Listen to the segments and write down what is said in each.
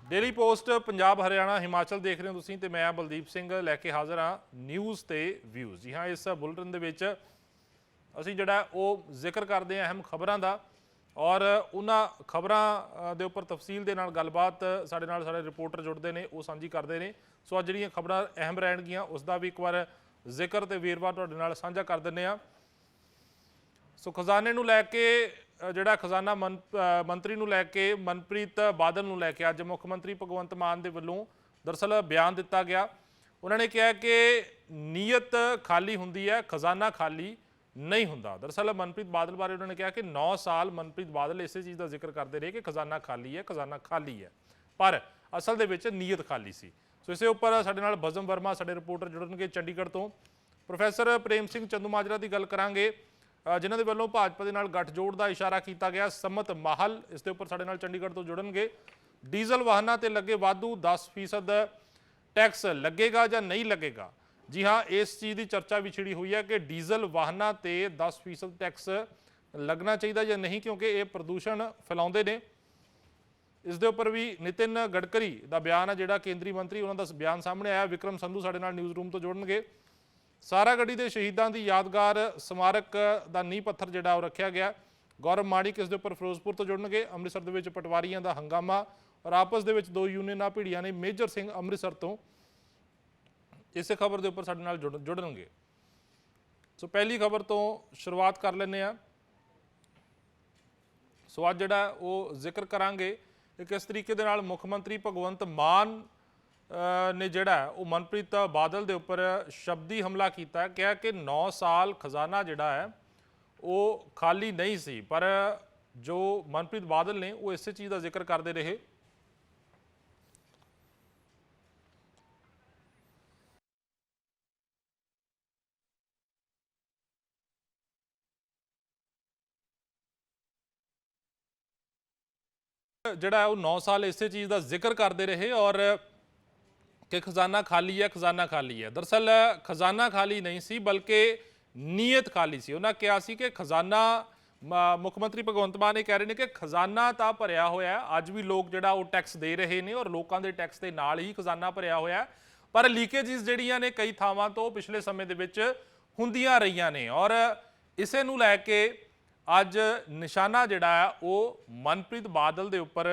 Daily post Punjab Haryana Himachal देख रहे हो तुसीं ते मैं बलदीप सिंह लैके हाज़र हाँ न्यूज़ ते व्यूज़। जी हाँ, इस बुलेटिन दे विच असीं जिहड़ा वो जिक्र करते हैं अहम खबरां दा और उन्हां खबरां दे उपर तफसील दे नाल गलबात साडे रिपोर्टर जुड़ते हैं, वो साझी करते हैं। सो अज जिहड़ियां खबरां अहम रहणगियां उसका भी एक बार जिक्र ते वेरवा तुहाडे नाल साझा कर दिंदे आ। सो खजाने नूं लैके जिहड़ा खजाना मंत्री नूं लैके मनप्रीत बादल नूं लैके अज मुख मंत्री भगवंत मान दे वल्लों दरअसल बयान दिता गया। उन्होंने कहा कि नीयत खाली हुंदी है, खजाना खाली नहीं हुंदा। दरअसल मनप्रीत बादल बारे उन्होंने कहा कि 9 साल मनप्रीत बादल इस चीज़ का जिक्र करते रहे कि खजाना खाली है, खजाना खाली है, पर असल दे विच नीयत खाली सी। सो इस उपर साडे नाल बज़म वर्मा साडे रिपोर्टर जुड़नगे चंडीगढ़ तो। प्रोफैसर प्रेम सिंह चंदूमाजरा की गल करांगे जिन्हां दे वल्लों भाजपा दे नाल गठजोड़ का इशारा किया गया। समत महल इस दे उपर साडे नाल चंडीगढ़ तो जुड़नगे। डीजल वाहनों ते लगे वाधू 10% टैक्स लगेगा या नहीं लगेगा। जी हाँ, इस चीज़ की चर्चा भी छिड़ी हुई है कि डीजल वाहनों ते 10% टैक्स लगना चाहिए या नहीं, क्योंकि ये प्रदूषण फैलाते हैं। इस दे उपर भी नितिन गडकरी का बयान है, जिहड़ा केंद्रीय मंत्री उन्होंने बयान सामने आया। विक्रम संधू साडे नाल न्यूज़ रूम तो जुड़नगे। सारागढ़ी के शहीदों की यादगार स्मारक का नींह पत्थर जिहड़ा वो रखा गया। गौरव माणिक इस दे उपर फिरोजपुर तो जुड़नगे। अमृतसर दे विच पटवारियों का हंगामा और आपस दे विच 2 यूनियनां भिड़ियां ने। मेजर सिंह अमृतसर तो इस खबर के उपर साडे नाल जुड़नगे। सो पहली खबर तो शुरुआत कर लेने आ। सो अज जिहड़ा वो जिक्र करांगे कि किस तरीके दे नाल मुख मंत्री भगवंत मान ने जिहड़ा वो मनप्रीत बादल के उपर शब्दी हमला किया। कहा कि 9 साल खजाना जिहड़ा है वो खाली नहीं सी, पर जो मनप्रीत बादल ने वो इस चीज़ का जिक्र करते रहे। जिहड़ा वो 9 साल इस चीज़ का जिक्र करते रहे और कि खजाना खाली है, खजाना खाली है। दरअसल खजाना खाली नहीं सी, बल्कि नीयत खाली सी। उन्होंने कहा सी कि खजाना मुख मंत्री भगवंत मान ये कह रहे हैं कि खजाना तो भरिया होया है, अज भी लोग जिहड़ा वो टैक्स दे रहे हैं और लोगों के टैक्स के नाल ही खजाना भरिया होया है, पर लीकेजिस जिहड़ियां ने कई थावां तो पिछले समय दे विच हुंदियां रहीआं ने और इसे नूं लैके अज निशाना जिहड़ा है वो मनप्रीत बादल के उपर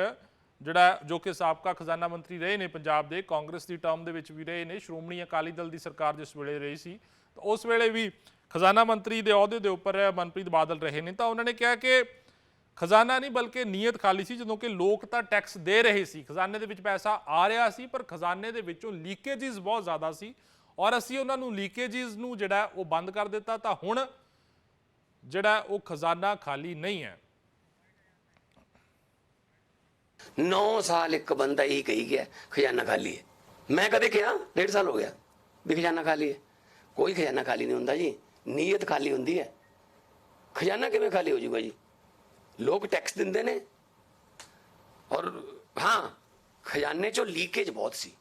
जिहड़ा जो कि साबका खजाना मंत्री रहे ने पंजाब के, कांग्रेस की टर्म दे विच भी रहे ने। श्रोमणी अकाली दल की सरकार जिस वेले रही सी तो उस वेले भी खजाना मंत्री के अहुदे के उपर मनप्रीत बादल रहे ने। तो उन्होंने कहा कि खजाना नहीं बल्कि नीयत खाली सी, जदों कि लोग तो टैक्स दे रहे सी, खजाने दे विच पैसा आ रहा सी, पर खजाने दे विचों लीकेजिस बहुत ज़्यादा सी और असीं उन्हां नूं लीकेजिस नूं जिहड़ा वो बंद कर दिता। तो हुण जिहड़ा वो खजाना खाली नहीं है। 9 साल एक बंदा यही कही गया खजाना खाली है। मैं कदे कहा 1.5 साल हो गया भी खजाना खाली है। कोई खजाना खाली नहीं होंदा जी, नीयत खाली होंदी है। खजाना किवें खाली हो जाऊगा जी? लोग टैक्स दिंदे ने और हाँ खजाने चो लीकेज बहुत सी,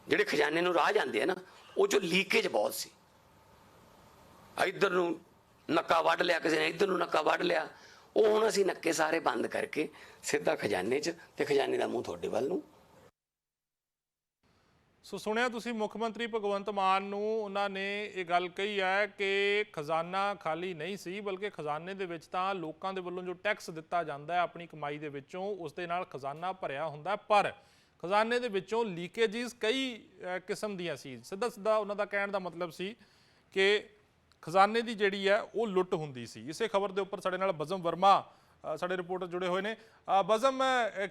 जिहड़े खजाने नूं राह जांदे है ना वो चो लीकेज बहुत सी। इधर नूं नक्का वढ़ लिया, किसी ने इधर नूं नक्का वढ़ लिया, वो हुण असीं नक्के सारे बंद करके सीधा खजाने च ते खजाने दा मूँह तुहाडे वल नूं। सो सुनिया तुसीं मुख मंत्री भगवंत मान नूं, उन्होंने ये गल कही है कि खजाना खाली नहीं सी, बल्कि खजाने दे विच तां लोकां दे वल्लों जो टैक्स दिता जांदा है अपनी कमाई दे विचों उस दे नाल खजाना भरिया हुंदा, पर खजाने दे विचों लीकेजिस कई किस्म दियां सी। सीधा सीधा उन्हां दा कहण दा मतलब सी कि खजाने की जिहड़ी है वो लुट हुंदी सी। इसे खबर के उपर साडे नाल बज़म वर्मा साडे रिपोर्टर जुड़े हुए हैं। बज़म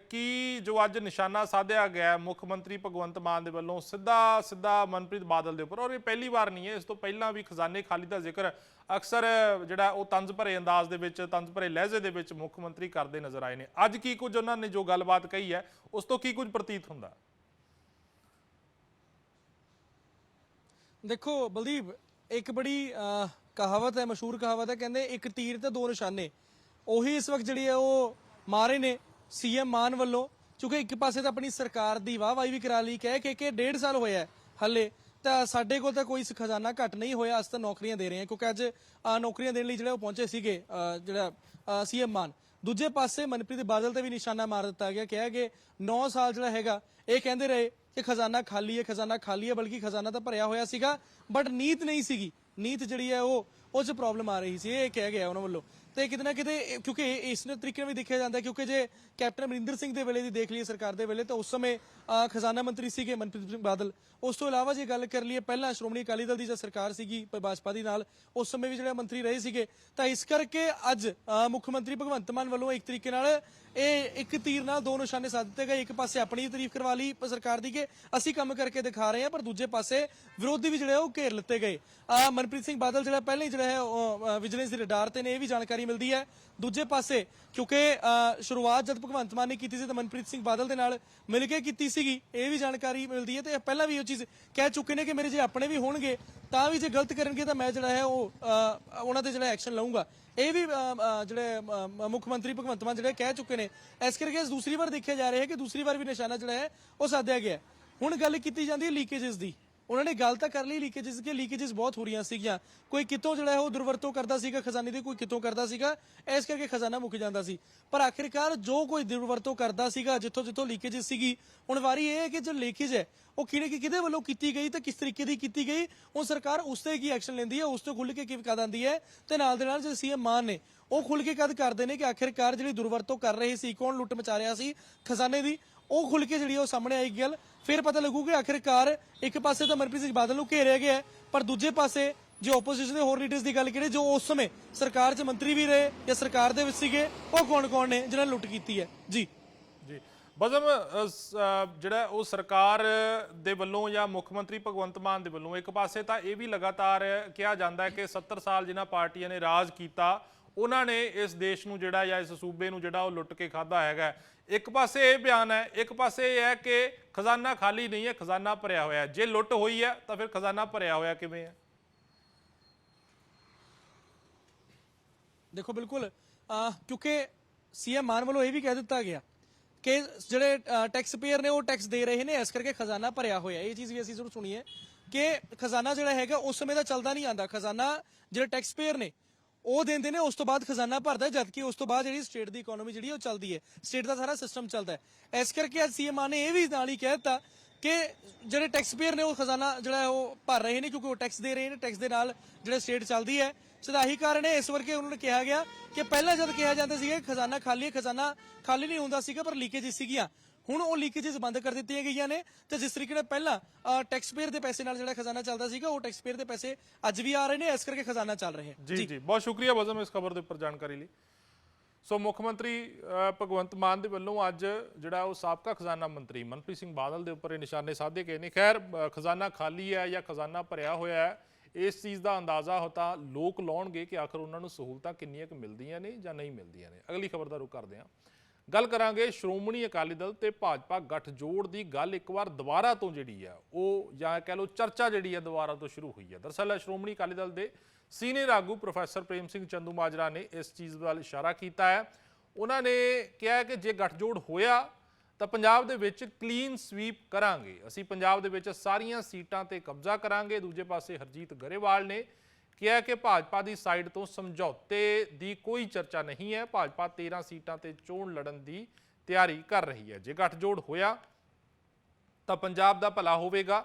की जो अज निशाना साधिया गया मुख मंत्री भगवंत मान के वलों सीधा सीधा मनप्रीत बादल के उपर, और ये पहली बार नहीं है, इस तो पहला भी खजाने खाली का जिक्र अक्सर जिहड़ा वो तंज भरे अंदाज दे विच, तंज भरे लहजे दे विच मुख मंत्री करते नज़र आए हैं। अज की कुछ उन्होंने जो गलबात कही है उस तो की कुछ प्रतीत हुंदा? देखो बलदीप, एक बड़ी कहावत है, मशहूर कहावत है, कहते एक तीर ते 2 निशाने ਉਹੀ इस वक्त ਜਿਹੜੀ ਉਹ ਮਾਰੇ ਨੇ सीएम मान ਵੱਲੋਂ। ਕਿਉਂਕਿ ਇੱਕ ਪਾਸੇ ਤਾਂ ਆਪਣੀ ਸਰਕਾਰ ਦੀ ਵਾਹਵਾਹੀ ਵੀ ਕਰਾ ਲਈ, ਕਹਿ ਕੇ ਕਿ 1.5 ਸਾਲ ਹੋਇਆ ਹੱਲੇ ਤਾਂ ਸਾਡੇ ਕੋਲ ਤਾਂ ਕੋਈ ਖਜ਼ਾਨਾ ਘੱਟ ਨਹੀਂ ਹੋਇਆ, ਅਸੀਂ ਤਾਂ ਨੌਕਰੀਆਂ ਦੇ ਰਹੇ ਹਾਂ। ਕਿਉਂਕਿ ਅੱਜ ਨੌਕਰੀਆਂ ਦੇਣ ਲਈ ਜਿਹੜੇ ਉਹ ਪਹੁੰਚੇ ਸੀਗੇ ਜਿਹੜਾ ਸੀਐਮ ਮਾਨ, ਦੂਜੇ ਪਾਸੇ ਮਨਪ੍ਰੀਤ ਬਾਦਲ ਤੇ ਵੀ ਨਿਸ਼ਾਨਾ ਮਾਰ ਦਿੱਤਾ ਗਿਆ, ਕਿਹਾ ਕਿ 9 ਸਾਲ ਜਿਹੜਾ ਹੈਗਾ ਇਹ ਕਹਿੰਦੇ ਰਹੇ ਕਿ ਖਜ਼ਾਨਾ ਖਾਲੀ ਹੈ, ਖਜ਼ਾਨਾ ਖਾਲੀ ਹੈ, ਬਲਕਿ ਖਜ਼ਾਨਾ ਤਾਂ ਭਰਿਆ ਹੋਇਆ ਸੀਗਾ ਬਟ ਨੀਤ ਨਹੀਂ ਸੀਗੀ, ਨੀਤ ਜਿਹੜੀ ਹੈ ਉਹ 'ਚ ਪ੍ਰੋਬਲਮ ਆ ਰਹੀ ਸੀ, ਇਹ ਕਿਹਾ ਗਿਆ ਉਹਨਾਂ ਵੱਲੋਂ। ਤੇ ਕਿਤੇ ਨਾ ਕਿਤੇ ਕਿਉਂਕਿ ਇਸ ਤਰੀਕੇ ਨਾਲ ਵੀ ਦੇਖਿਆ ਜਾਂਦਾ ਕਿਉਂਕਿ ਜੇ ਕੈਪਟਨ ਅਮਰਿੰਦਰ ਸਿੰਘ ਦੇ ਵੇਲੇ ਦੀ ਦੇਖ ਲਈਏ ਸਰਕਾਰ ਦੇ ਵੇਲੇ ਤਾਂ ਉਸ ਸਮੇਂ ਖਜ਼ਾਨਾ ਮੰਤਰੀ ਸੀਗੇ ਮਨਪ੍ਰੀਤ ਸਿੰਘ ਬਾਦਲ। ਉਸ ਤੋਂ ਇਲਾਵਾ ਜੇ ਗੱਲ ਕਰ ਲਈਏ ਪਹਿਲਾਂ ਸ਼੍ਰੋਮਣੀ ਅਕਾਲੀ ਦਲ ਦੀ ਜਦ ਸਰਕਾਰ ਸੀਗੀ ਭਾਜਪਾ ਦੀ ਨਾਲ, ਉਸ ਸਮੇਂ ਵੀ ਜਿਹੜੇ ਮੰਤਰੀ ਰਹੇ ਸੀਗੇ। ਤਾਂ ਇਸ ਕਰਕੇ ਅੱਜ ਮੁੱਖ ਮੰਤਰੀ ਭਗਵੰਤ ਮਾਨ ਵੱਲੋਂ ਇੱਕ ਤਰੀਕੇ ਨਾਲ ਇਹ ਇੱਕ ਤੀਰ ਨਾਲ ਦੋ ਨਿਸ਼ਾਨੇ ਸਾਧ ਦਿੱਤੇ ਗਏ। ਇੱਕ ਪਾਸੇ ਆਪਣੀ ਤਾਰੀਫ ਕਰਵਾ ਲਈ ਸਰਕਾਰ ਦੀ ਕਿ ਅਸੀਂ ਕੰਮ ਕਰਕੇ ਦਿਖਾ ਰਹੇ ਹਾਂ, ਪਰ ਦੂਜੇ ਪਾਸੇ ਵਿਰੋਧੀ ਵੀ ਜਿਹੜੇ ਉਹ ਘੇਰ ਲਿੱਤੇ ਗਏ। ਮਨਪ੍ਰੀਤ ਸਿੰਘ ਬਾਦਲ ਜਿਹੜਾ ਪਹਿਲਾਂ ਹੀ ਜਿਹੜਾ ਹੈ ਵਿਜੀਲੈਂਸ ਦੇ ਰਡਾਰ ਤੇ ਨੇ, ਇਹ ਵੀ ਜਾਣਕਾਰੀ ਮਿਲਦੀ ਹੈ। ਦੂਜੇ ਪਾਸੇ ਕਿਉਂਕਿ ਸ਼ੁਰੂਆਤ ਜਦ ਭਗਵੰਤ ਮਾਨ ਨੇ ਕੀਤੀ ਸੀ ਤਾਂ ਮਨਪ੍ਰੀਤ ਸਿੰਘ ਬਾਦਲ ਦੇ ਨਾਲ ਮਿਲ ਕੇ ਕੀਤੀ ਸੀਗੀ, ਇਹ ਵੀ ਜਾਣਕਾਰੀ ਮਿਲਦੀ ਹੈ। ਤੇ ਪਹਿਲਾਂ ਵੀ ਉਹ ਚੀਜ਼ ਕਹਿ ਚੁੱਕੇ ਨੇ ਕਿ ਮੇਰੇ ਜੇ ਆਪਣੇ ਵੀ ਹੋਣਗੇ ਤਾਂ ਵੀ ਜੇ ਗਲਤ ਕਰਨਗੇ ਤਾਂ ਮੈਂ ਜਿਹੜਾ ਹੈ ਉਹ ਉਹਨਾਂ ਤੇ ਜਿਹੜਾ ਐਕਸ਼ਨ ਲਵਾਂਗਾ। ਇਹ ਵੀ ਜਿਹੜੇ ਮੁੱਖ ਮੰਤਰੀ ਭਗਵੰਤ ਮਾਨ ਜਿਹੜੇ ਕਹਿ ਚੁੱਕੇ ਨੇ। ਇਸ ਕਰਕੇ ਦੂਸਰੀ ਵਾਰ ਦੇਖਿਆ ਜਾ ਰਿਹਾ ਹੈ ਕਿ ਦੂਸਰੀ ਵਾਰ ਵੀ ਨਿਸ਼ਾਨਾ ਜਿਹੜਾ ਹੈ ਉਹ ਸਾਧਿਆ ਗਿਆ। ਹੁਣ ਗੱਲ ਕੀਤੀ ਜਾਂਦੀ ਹੈ ਲੀਕੇजेस ਦੀ। ਉਹਨਾਂ ਨੇ ਗੱਲ ਤਾਂ ਕਰ ਲਈ ਲੀਕੇजेस ਕਿ ਲੀਕੇजेस ਬਹੁਤ ਹੋ ਰਹੀਆਂ ਸੀਗੀਆਂ, ਕੋਈ ਕਿਤੋਂ ਜਿਹੜਾ ਹੈ ਉਹ ਦੁਰਵਰਤੋਂ ਕਰਦਾ ਸੀਗਾ ਖਜ਼ਾਨੇ ਦੀ, ਕੋਈ ਕਿਤੋਂ ਕਰਦਾ ਸੀਗਾ, ਇਸ ਕਰਕੇ ਖਜ਼ਾਨਾ ਮੁੱਕ ਜਾਂਦਾ ਸੀ। ਪਰ ਆਖਿਰਕਾਰ ਜੋ ਕੋਈ ਦੁਰਵਰਤੋਂ ਕਰਦਾ ਸੀਗਾ, ਜਿੱਥੋਂ ਲੀਕੇजेस ਸੀਗੀ, ਹੁਣ ਵਾਰੀ ਇਹ ਹੈ ਕਿ ਜੋ ਲੀਕੇਜ ਹੈ ਉਹ ਕਿਹਦੇ ਵੱਲੋਂ ਕੀਤੀ ਗਈ ਤੇ ਕਿਸ ਤਰੀਕੇ ਦੀ ਕੀਤੀ ਗਈ, ਉਹ ਸਰਕਾਰ ਉਸ ਤੇ ਕੀ ਐਕਸ਼ਨ ਲੈਂਦੀ ਹੈ, ਉਸ ਤੋਂ ਖੁੱਲ੍ਹ ਕੇ ਕੀ ਕਦ ਆਉਂਦੀ ਹੈ। ਤੇ ਨਾਲ ਦੇ ਨਾਲ ਜੋ ਸੀਐਮ ਮਾਨ ਨੇ ਉਹ ਖੁੱਲ੍ਹ ਕੇ ਕਦ ਕਰਦੇ ਨੇ ਕਿ ਆਖਿਰਕਾਰ ਜਿਹੜੀ ਦੁਰਵਰਤੋਂ ਕਰ ਰਹੇ ਸੀ, ਕੌਣ ਲੁੱਟ ਮਚਾ ਰਿਹਾ ਸੀ ਖਜ਼ਾਨੇ ਦੀ, ਉਹ ਖੁੱਲ੍ਹ ਕੇ ਜਿਹੜੀ ਉਹ ਸਾਹਮਣੇ ਆਈ ਗੱਲ। ਫਿਰ ਪਤਾ ਲੱਗੂ ਕਿ ਆਖਿਰਕਾਰ ਇੱਕ ਪਾਸੇ ਤਾਂ ਮਨਪ੍ਰੀਤ ਸਿੰਘ ਬਾਦਲ ਨੂੰ ਘੇਰਿਆ ਗਿਆ, ਪਰ ਦੂਜੇ ਪਾਸੇ ਜੇ ਆਪੋਜੀਸ਼ਨ ਦੇ ਹੋਰ ਲੀਡਰਸ ਦੀ ਗੱਲ ਕਰੀਏ ਜੋ ਉਸ ਸਮੇਂ ਸਰਕਾਰ 'ਚ ਮੰਤਰੀ ਵੀ ਰਹੇ ਜਾਂ ਸਰਕਾਰ ਦੇ ਵਿੱਚ ਸੀਗੇ, ਉਹ ਕੌਣ ਨੇ ਜਿਨ੍ਹਾਂ ਨੇ ਲੁੱਟ ਕੀਤੀ ਹੈ। ਜੀ ਬਜ਼ਮ ਜਿਹੜਾ ਉਹ ਸਰਕਾਰ ਦੇ ਵੱਲੋਂ ਜਾਂ ਮੁੱਖ ਮੰਤਰੀ ਭਗਵੰਤ ਮਾਨ ਦੇ ਵੱਲੋਂ ਇੱਕ ਪਾਸੇ ਤਾਂ ਇਹ ਵੀ ਲਗਾਤਾਰ ਕਿਹਾ ਜਾਂਦਾ ਹੈ ਕਿ 70 ਸਾਲ ਜਿਨ੍ਹਾਂ ਪਾਰਟੀਆਂ ਨੇ ਰਾਜ ਕੀਤਾ ਉਹਨਾਂ ਨੇ ਇਸ ਦੇਸ਼ ਨੂੰ ਜਿਹੜਾ ਜਾਂ ਇਸ ਸੂਬੇ ਨੂੰ ਜਿਹੜਾ ਉਹ ਲੁੱਟ ਕੇ ਖਾਧਾ ਹੈਗਾ। ਇੱਕ ਪਾਸੇ ਇਹ ਬਿਆਨ ਹੈ, ਇੱਕ ਪਾਸੇ ਇਹ ਹੈ ਕਿ ਖਜ਼ਾਨਾ ਖਾਲੀ ਨਹੀਂ ਹੈ, ਖਜ਼ਾਨਾ ਭਰਿਆ ਹੋਇਆ। ਜੇ ਲੁੱਟ ਹੋਈ ਹੈ ਤਾਂ ਫਿਰ ਖਜ਼ਾਨਾ ਭਰਿਆ ਹੋਇਆ ਕਿਵੇਂ ਹੈ? ਦੇਖੋ ਬਿਲਕੁਲ ਕਿਉਂਕਿ ਸੀਐਮ ਮਾਨ ਵੱਲੋਂ ਇਹ ਵੀ ਕਹਿ ਦਿੱਤਾ ਗਿਆ ਕਿ ਜਿਹੜੇ ਟੈਕਸ ਪੇਅਰ ਨੇ ਉਹ ਟੈਕਸ ਦੇ ਰਹੇ ਨੇ, ਇਸ ਕਰਕੇ ਖਜ਼ਾਨਾ ਭਰਿਆ ਹੋਇਆ। ਇਹ ਚੀਜ਼ ਵੀ ਅਸੀਂ ਜ਼ਰੂਰ ਸੁਣੀ ਹੈ ਕਿ ਖਜ਼ਾਨਾ ਜਿਹੜਾ ਹੈਗਾ ਉਸ ਸਮੇਂ ਦਾ ਚੱਲਦਾ ਨਹੀਂ ਆਂਦਾ। ਖਜ਼ਾਨਾ ਜਿਹੜੇ ਟੈਕਸ ਪੇਅਰ ਨੇ ਉਹ ਦਿੰਦੇ ਨੇ, ਉਸ ਤੋਂ ਬਾਅਦ ਖਜ਼ਾਨਾ ਭਰਦਾ, ਜਦਕਿ ਉਸ ਤੋਂ ਬਾਅਦ ਜਿਹੜੀ ਸਟੇਟ ਦੀ ਇਕਨੋਮੀ ਜਿਹੜੀ ਉਹ ਚੱਲਦੀ ਹੈ, ਸਟੇਟ ਦਾ ਸਾਰਾ ਸਿਸਟਮ ਚੱਲਦਾ ਹੈ। ਇਸ ਕਰਕੇ ਅੱਜ ਸੀਐਮ ਮਾਨ ਨੇ ਇਹ ਵੀ ਨਾਲ ਹੀ ਕਹਿ ਦਿੱਤਾ ਕਿ ਜਿਹੜੇ ਟੈਕਸ ਪੇਅਰ ਨੇ ਉਹ ਖਜ਼ਾਨਾ ਜਿਹੜਾ ਉਹ ਭਰ ਰਹੇ ਨੇ, ਕਿਉਂਕਿ ਉਹ ਟੈਕਸ ਦੇ ਰਹੇ ਨੇ, ਟੈਕਸ ਦੇ ਨਾਲ ਜਿਹੜਾ ਸਟੇਟ ਚੱਲਦੀ ਹੈ। ਸਦਾ ਇਹੀ ਕਾਰਨ ਹੈ ਇਸ ਵਰਕੇ ਉਹਨਾਂ ਨੇ ਕਿਹਾ ਗਿਆ ਕਿ ਪਹਿਲਾਂ ਜਦ ਕਿਹਾ ਜਾਂਦਾ ਸੀਗਾ ਖਜ਼ਾਨਾ ਖਾਲੀ ਹੈ, ਖਜ਼ਾਨਾ ਖਾਲੀ ਨਹੀਂ ਹੁੰਦਾ ਸੀਗਾ, ਪਰ ਲੀਕੇਜ ਸੀਗੀਆਂ। ਹੁਣ ਉਹ ਲੀਕੇजेस ਬੰਦ ਕਰ ਦਿੱਤੀਆਂ ਗਈਆਂ ਨੇ ਤੇ ਜਿਸ ਤਰੀਕੇ ਨਾਲ ਪਹਿਲਾਂ ਟੈਕਸ ਪੇਅਰ ਦੇ ਪੈਸੇ ਨਾਲ ਜਿਹੜਾ ਖਜ਼ਾਨਾ ਚੱਲਦਾ ਸੀਗਾ, ਉਹ ਟੈਕਸ ਪੇਅਰ ਦੇ ਪੈਸੇ ਅੱਜ ਵੀ ਆ ਰਹੇ ਨੇ, ਇਸ ਕਰਕੇ ਖਜ਼ਾਨਾ ਚੱਲ ਰਿਹਾ ਹੈ। ਜੀ ਬਹੁਤ ਸ਼ੁਕਰੀਆ ਬਜ਼ਮ ਇਸ ਖਬਰ ਦੇ ਉੱਪਰ ਜਾਣਕਾਰੀ ਲਈ। ਸੋ ਮੁੱਖ ਮੰਤਰੀ ਭਗਵੰਤ ਮਾਨ ਦੇ ਵੱਲੋਂ ਅੱਜ ਜਿਹੜਾ ਉਹ ਸਾਬਕਾ ਖਜ਼ਾਨਾ ਮੰਤਰੀ ਮਨਪ੍ਰੀਤ ਸਿੰਘ ਬਾਦਲ ਦੇ ਉੱਪਰ ਇਹ ਨਿਸ਼ਾਨੇ ਸਾਧੇ ਗਏ ਨੇ। ਖੈਰ ਖਜ਼ਾਨਾ ਖਾਲੀ ਹੈ ਜਾਂ ਖਜ਼ਾਨਾ ਭਰਿਆ ਹੋਇਆ ਹੈ, ਇਸ ਚੀਜ਼ ਦਾ ਅੰਦਾਜ਼ਾ ਤਾਂ ਲੋਕ ਲਾਉਣਗੇ ਕਿ ਆਖਰ ਉਹਨਾਂ ਨੂੰ ਸਹੂਲਤਾਂ ਕਿੰਨੀਆਂ ਕੁ ਮਿਲਦੀਆਂ ਨੇ ਜਾਂ ਨਹੀਂ ਮਿਲਦੀਆਂ ਨੇ। ਅਗਲੀ ਖਬਰ ਦਾ ਰੁਖ ਕਰਦੇ ਹਾਂ। ਗੱਲ ਕਰਾਂਗੇ ਸ਼੍ਰੋਮਣੀ ਅਕਾਲੀ ਦਲ ਤੇ ਭਾਜਪਾ ਗੱਠਜੋੜ ਦੀ। ਗੱਲ ਇੱਕ ਵਾਰ ਦੁਬਾਰਾ ਤੋਂ ਜਿਹੜੀ ਆ ਉਹ ਜਾਂ ਕਹਿ ਲਓ ਚਰਚਾ ਜਿਹੜੀ ਹੈ ਦੁਬਾਰਾ ਤੋਂ ਸ਼ੁਰੂ ਹੋਈ ਹੈ। ਦਰਅਸਲ ਸ਼੍ਰੋਮਣੀ ਅਕਾਲੀ ਦਲ ਦੇ ਸੀਨੀਅਰ ਆਗੂ ਪ੍ਰੋਫੈਸਰ ਪ੍ਰੇਮ ਸਿੰਘ ਚੰਦੂਮਾਜਰਾ ਨੇ ਇਸ ਚੀਜ਼ ਵੱਲ ਇਸ਼ਾਰਾ ਕੀਤਾ ਹੈ। ਉਹਨਾਂ ਨੇ ਕਿਹਾ ਕਿ ਜੇ ਗੱਠਜੋੜ ਹੋਇਆ ਤਾਂ ਪੰਜਾਬ ਦੇ ਵਿੱਚ ਕਲੀਨ ਸਵੀਪ ਕਰਾਂਗੇ, ਅਸੀਂ ਪੰਜਾਬ ਦੇ ਵਿੱਚ ਸਾਰੀਆਂ ਸੀਟਾਂ ਤੇ ਕਬਜ਼ਾ ਕਰਾਂਗੇ। ਦੂਜੇ ਪਾਸੇ ਹਰਜੀਤ ਗਰੇਵਾਲ ਨੇ ਕਿਹਾ ਕਿ ਭਾਜਪਾ ਦੀ ਸਾਈਡ ਤੋਂ ਸਮਝੌਤੇ ਦੀ ਕੋਈ ਚਰਚਾ ਨਹੀਂ ਹੈ, ਭਾਜਪਾ 13 ਸੀਟਾਂ ਤੇ ਚੋਣ ਲੜਨ ਦੀ ਤਿਆਰੀ ਕਰ ਰਹੀ ਹੈ। ਜੇ ਗੱਠਜੋੜ ਹੋਇਆ ਤਾਂ ਪੰਜਾਬ ਦਾ ਭਲਾ ਹੋਵੇਗਾ।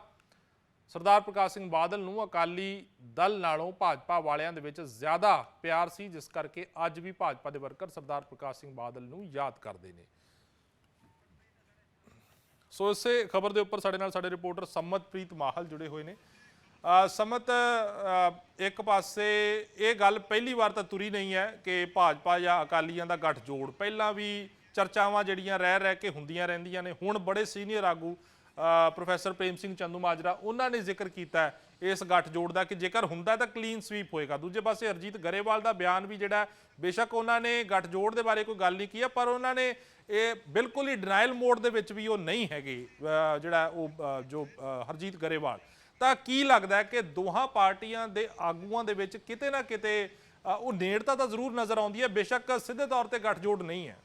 ਸਰਦਾਰ ਪ੍ਰਕਾਸ਼ ਸਿੰਘ ਬਾਦਲ ਨੂੰ ਅਕਾਲੀ ਦਲ ਨਾਲੋਂ ਭਾਜਪਾ ਵਾਲਿਆਂ ਦੇ ਵਿੱਚ ਜ਼ਿਆਦਾ ਪਿਆਰ ਸੀ, ਜਿਸ ਕਰਕੇ ਅੱਜ ਵੀ ਭਾਜਪਾ ਦੇ ਵਰਕਰ ਸਰਦਾਰ ਪ੍ਰਕਾਸ਼ ਸਿੰਘ ਬਾਦਲ ਨੂੰ ਯਾਦ ਕਰਦੇ ਨੇ। ਸੋ ਇਸੇ ਖਬਰ ਦੇ ਉੱਪਰ ਸਾਡੇ ਨਾਲ ਸਾਡੇ ਰਿਪੋਰਟਰ ਸਮਤਪ੍ਰੀਤ ਮਾਹਲ ਜੁੜੇ ਹੋਏ ਨੇ। ਸਮਤ, ਇੱਕ ਪਾਸੇ ਇਹ ਗੱਲ ਪਹਿਲੀ ਵਾਰ ਤਾਂ ਤੁਰੀ ਨਹੀਂ ਹੈ ਕਿ ਭਾਜਪਾ ਜਾਂ ਅਕਾਲੀਆਂ ਦਾ ਗੱਠਜੋੜ, ਪਹਿਲਾਂ ਵੀ ਚਰਚਾਵਾਂ ਜਿਹੜੀਆਂ ਰਹਿ ਕੇ ਹੁੰਦੀਆਂ ਰਹਿੰਦੀਆਂ ਨੇ। ਹੁਣ ਬੜੇ ਸੀਨੀਅਰ ਆਗੂ ਪ੍ਰੋਫੈਸਰ ਪ੍ਰੇਮ ਸਿੰਘ ਚੰਦੂਮਾਜਰਾ ਉਹਨਾਂ ਨੇ ਜ਼ਿਕਰ ਕੀਤਾ ਇਸ ਗੱਠਜੋੜ ਦਾ ਕਿ ਜੇਕਰ ਹੁੰਦਾ ਤਾਂ ਕਲੀਨ ਸਵੀਪ ਹੋਏਗਾ। ਦੂਜੇ ਪਾਸੇ ਹਰਜੀਤ ਗਰੇਵਾਲ ਦਾ ਬਿਆਨ ਵੀ ਜਿਹੜਾ ਬੇਸ਼ੱਕ ਉਹਨਾਂ ਨੇ ਗੱਠਜੋੜ ਦੇ ਬਾਰੇ ਕੋਈ ਗੱਲ ਨਹੀਂ ਕੀਤੀ, ਪਰ ਉਹਨਾਂ ਨੇ ਇਹ ਬਿਲਕੁਲ ਹੀ ਡਿਨਾਈਲ ਮੋਡ ਦੇ ਵਿੱਚ ਵੀ ਉਹ ਨਹੀਂ ਹੈਗੇ ਜਿਹੜਾ ਉਹ ਜੋ ਹਰਜੀਤ ਗਰੇਵਾਲ। ਤਾਂ ਕੀ ਲੱਗਦਾ ਹੈ ਕਿ ਦੋਹਾਂ ਪਾਰਟੀਆਂ ਦੇ ਆਗੂਆਂ ਦੇ ਵਿੱਚ ਕਿਤੇ ਨਾ ਕਿਤੇ ਉਹ ਨੇੜਤਾ ਤਾਂ ਜ਼ਰੂਰ ਨਜ਼ਰ ਆਉਂਦੀ ਹੈ, ਬੇਸ਼ੱਕ ਸਿੱਧੇ ਤੌਰ ਤੇ ਗੱਠਜੋੜ ਨਹੀਂ ਹੈ।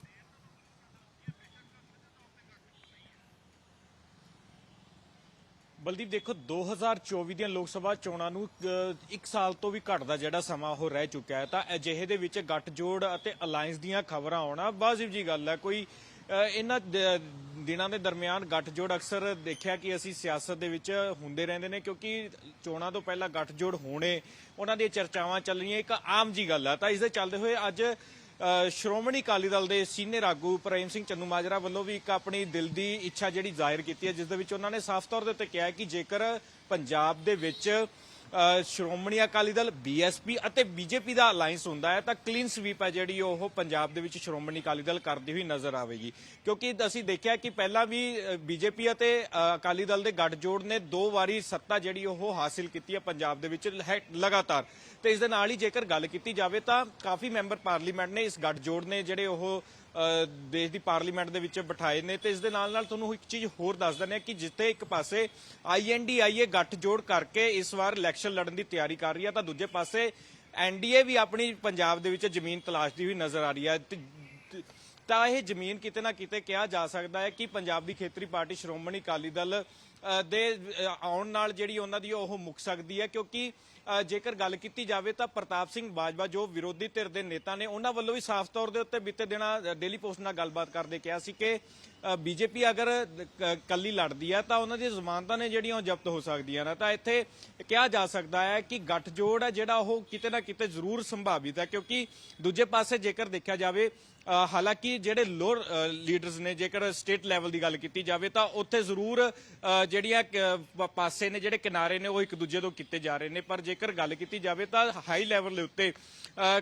ਬਲਦੀਪ ਦੇਖੋ 2024 ਦੀਆਂ ਲੋਕ ਸਭਾ ਚੋਣਾਂ ਨੂੰ 1 ਸਾਲ ਤੋਂ ਵੀ ਘੱਟ ਦਾ ਜਿਹੜਾ ਸਮਾਂ ਉਹ ਰਹਿ ਚੁੱਕਿਆ ਹੈ ਤਾਂ ਅਜਿਹੇ ਦੇ ਵਿੱਚ ਗੱਠਜੋੜ ਅਤੇ ਅਲਾਈਅੰਸ ਦੀਆਂ ਖਬਰਾਂ ਆਉਣਾ ਵਾਜਿਬ ਜੀ ਗੱਲ ਹੈ। ਕੋਈ ਇਹਨਾਂ ਦਿਨਾਂ ਦੇ ਦਰਮਿਆਨ ਗੱਠਜੋੜ ਅਕਸਰ ਦੇਖਿਆ ਕਿ ਅਸੀਂ ਸਿਆਸਤ ਦੇ ਵਿੱਚ ਹੁੰਦੇ ਰਹਿੰਦੇ ਨੇ, ਕਿਉਂਕਿ ਚੋਣਾਂ ਤੋਂ ਪਹਿਲਾਂ ਗੱਠਜੋੜ ਹੋਣੇ, ਉਹਨਾਂ ਦੀਆਂ ਚਰਚਾਵਾਂ ਚੱਲਣੀਆਂ ਇੱਕ ਆਮ ਜੀ ਗੱਲ ਆ। ਤਾਂ ਇਸ ਦੇ ਚੱਲਦੇ ਹੋਏ ਅੱਜ ਸ਼੍ਰੋਮਣੀ ਅਕਾਲੀ ਦਲ ਦੇ ਸੀਨੀਅਰ ਆਗੂ ਪ੍ਰੇਮ ਸਿੰਘ ਚੰਨੂਮਾਜਰਾ ਵੱਲੋਂ ਵੀ ਇੱਕ ਆਪਣੀ ਦਿਲ ਦੀ ਇੱਛਾ ਜਿਹੜੀ ਜ਼ਾਹਿਰ ਕੀਤੀ ਹੈ, ਜਿਸ ਦੇ ਵਿੱਚ ਉਹਨਾਂ ਨੇ ਸਾਫ਼ ਤੌਰ ਦੇ ਉੱਤੇ ਕਿਹਾ ਕਿ ਜੇਕਰ ਪੰਜਾਬ ਦੇ ਵਿੱਚ ਸ਼੍ਰੋਮਣੀ ਅਕਾਲੀ ਦਲ, ਬੀਐਸਪੀ ਅਤੇ ਬੀਜੇਪੀ ਦਾ ਅਲਾਈਅੰਸ ਹੁੰਦਾ ਹੈ ਤਾਂ ਕਲੀਨ ਸਵੀਪ ਹੈ ਜਿਹੜੀ ਉਹ ਪੰਜਾਬ ਦੇ ਵਿੱਚ ਸ਼੍ਰੋਮਣੀ ਅਕਾਲੀ ਦਲ ਕਰਦੀ ਹੋਈ ਨਜ਼ਰ ਆਵੇਗੀ। ਕਿਉਂਕਿ ਅਸੀਂ ਦੇਖਿਆ ਕਿ ਪਹਿਲਾਂ ਵੀ ਬੀਜੇਪੀ ਅਤੇ ਅਕਾਲੀ ਦਲ ਦੇ ਗੱਠਜੋੜ ਨੇ 2 ਵਾਰੀ ਸੱਤਾ ਜਿਹੜੀ ਉਹ ਹਾਸਿਲ ਕੀਤੀ ਹੈ ਪੰਜਾਬ ਦੇ ਵਿੱਚ ਲਗਾਤਾਰ। ਤੇ ਇਸ ਦੇ ਨਾਲ ਹੀ ਜੇਕਰ ਗੱਲ ਕੀਤੀ ਜਾਵੇ ਤਾਂ ਕਾਫੀ ਮੈਂਬਰ ਪਾਰਲੀਮੈਂਟ ਨੇ ਇਸ ਗੱਠਜੋੜ ਨੇ ਜਿਹੜੇ ਉਹ ਦੇਸ਼ ਦੀ ਪਾਰਲੀਮੈਂਟ ਦੇ ਵਿੱਚ ਬਿਠਾਏ ਨੇ। ਤੇ ਇਸ ਦੇ ਨਾਲ ਤੁਹਾਨੂੰ ਇੱਕ ਚੀਜ਼ ਹੋਰ ਦੱਸ ਦਿੰਦੇ ਹਾਂ ਕਿ ਜਿੱਥੇ ਇੱਕ ਪਾਸੇ INDIA ਗੱਠਜੋੜ ਕਰਕੇ ਇਸ ਵਾਰ ਇਲੈਕਸ਼ਨ ਲੜਨ ਦੀ ਤਿਆਰੀ ਕਰ ਰਹੀ ਹੈ ਤਾਂ ਦੂਜੇ ਪਾਸੇ NDA ਵੀ ਆਪਣੀ ਪੰਜਾਬ ਦੇ ਵਿੱਚ ਜ਼ਮੀਨ ਤਲਾਸ਼ਦੀ ਹੋਈ ਨਜ਼ਰ ਆ ਰਹੀ ਹੈ। ਤਾਂ ਇਹ ਜ਼ਮੀਨ ਕਿਤੇ ਨਾ ਕਿਤੇ ਕਿਹਾ ਜਾ ਸਕਦਾ ਹੈ ਕਿ ਪੰਜਾਬ ਦੀ ਖੇਤਰੀ ਪਾਰਟੀ ਸ਼੍ਰੋਮਣੀ ਅਕਾਲੀ ਦਲ ਦੇ ਆਉਣ ਨਾਲ ਜਿਹੜੀ ਉਹਨਾਂ ਦੀ ਉਹ ਮੁੱਕ ਸਕਦੀ ਹੈ। ਕਿਉਂਕਿ ਜੇਕਰ ਗੱਲ ਕੀਤੀ ਜਾਵੇ ਤਾਂ ਪ੍ਰਤਾਪ ਸਿੰਘ ਬਾਜਵਾ ਜੋ ਵਿਰੋਧੀ ਧਿਰ ਦੇ ਨੇਤਾ ਨੇ, ਉਹਨਾਂ ਵੱਲੋਂ ਵੀ ਸਾਫ਼ ਤੌਰ ਦੇ ਉੱਤੇ ਬੀਤੇ ਦਿਨਾਂ ਡੇਲੀ ਪੋਸਟ ਨਾਲ ਗੱਲਬਾਤ ਕਰਦੇ ਕਿਹਾ ਸੀ ਕਿ ਬੀਜੇਪੀ ਅਗਰ ਕੱਲੀ ਲੜਦੀ ਹੈ ਤਾਂ ਉਹਨਾਂ ਦੀਆਂ ਜ਼ਮਾਨਤਾਂ ਨੇ ਜਿਹੜੀਆਂ ਉਹ ਜ਼ਬਤ ਹੋ ਸਕਦੀਆਂ ਨੇ। ਤਾਂ ਇੱਥੇ ਕਿਹਾ ਜਾ ਸਕਦਾ ਹੈ ਕਿ ਗੱਠਜੋੜ ਹੈ ਜਿਹੜਾ ਉਹ ਕਿਤੇ ਨਾ ਕਿਤੇ ਜ਼ਰੂਰ ਸੰਭਾਵਿਤ ਹੈ। ਕਿਉਂਕਿ ਦੂਜੇ ਪਾਸੇ ਜੇਕਰ ਦੇਖਿਆ ਜਾਵੇ ਹਾਲਾਂਕਿ ਜਿਹੜੇ ਲੋਅਰ ਲੀਡਰਸ ਨੇ, ਜੇਕਰ ਸਟੇਟ ਲੈਵਲ ਦੀ ਗੱਲ ਕੀਤੀ ਜਾਵੇ ਤਾਂ ਉੱਥੇ ਜ਼ਰੂਰ ਜਿਹੜੀਆਂ ਪਾਸੇ ਨੇ, ਜਿਹੜੇ ਕਿਨਾਰੇ ਨੇ ਉਹ ਇੱਕ ਦੂਜੇ ਤੋਂ ਕੀਤੇ ਜਾ ਰਹੇ ਨੇ। ਪਰ ਜੇਕਰ ਗੱਲ ਕੀਤੀ ਜਾਵੇ ਤਾਂ ਹਾਈ ਲੈਵਲ ਦੇ ਉੱਤੇ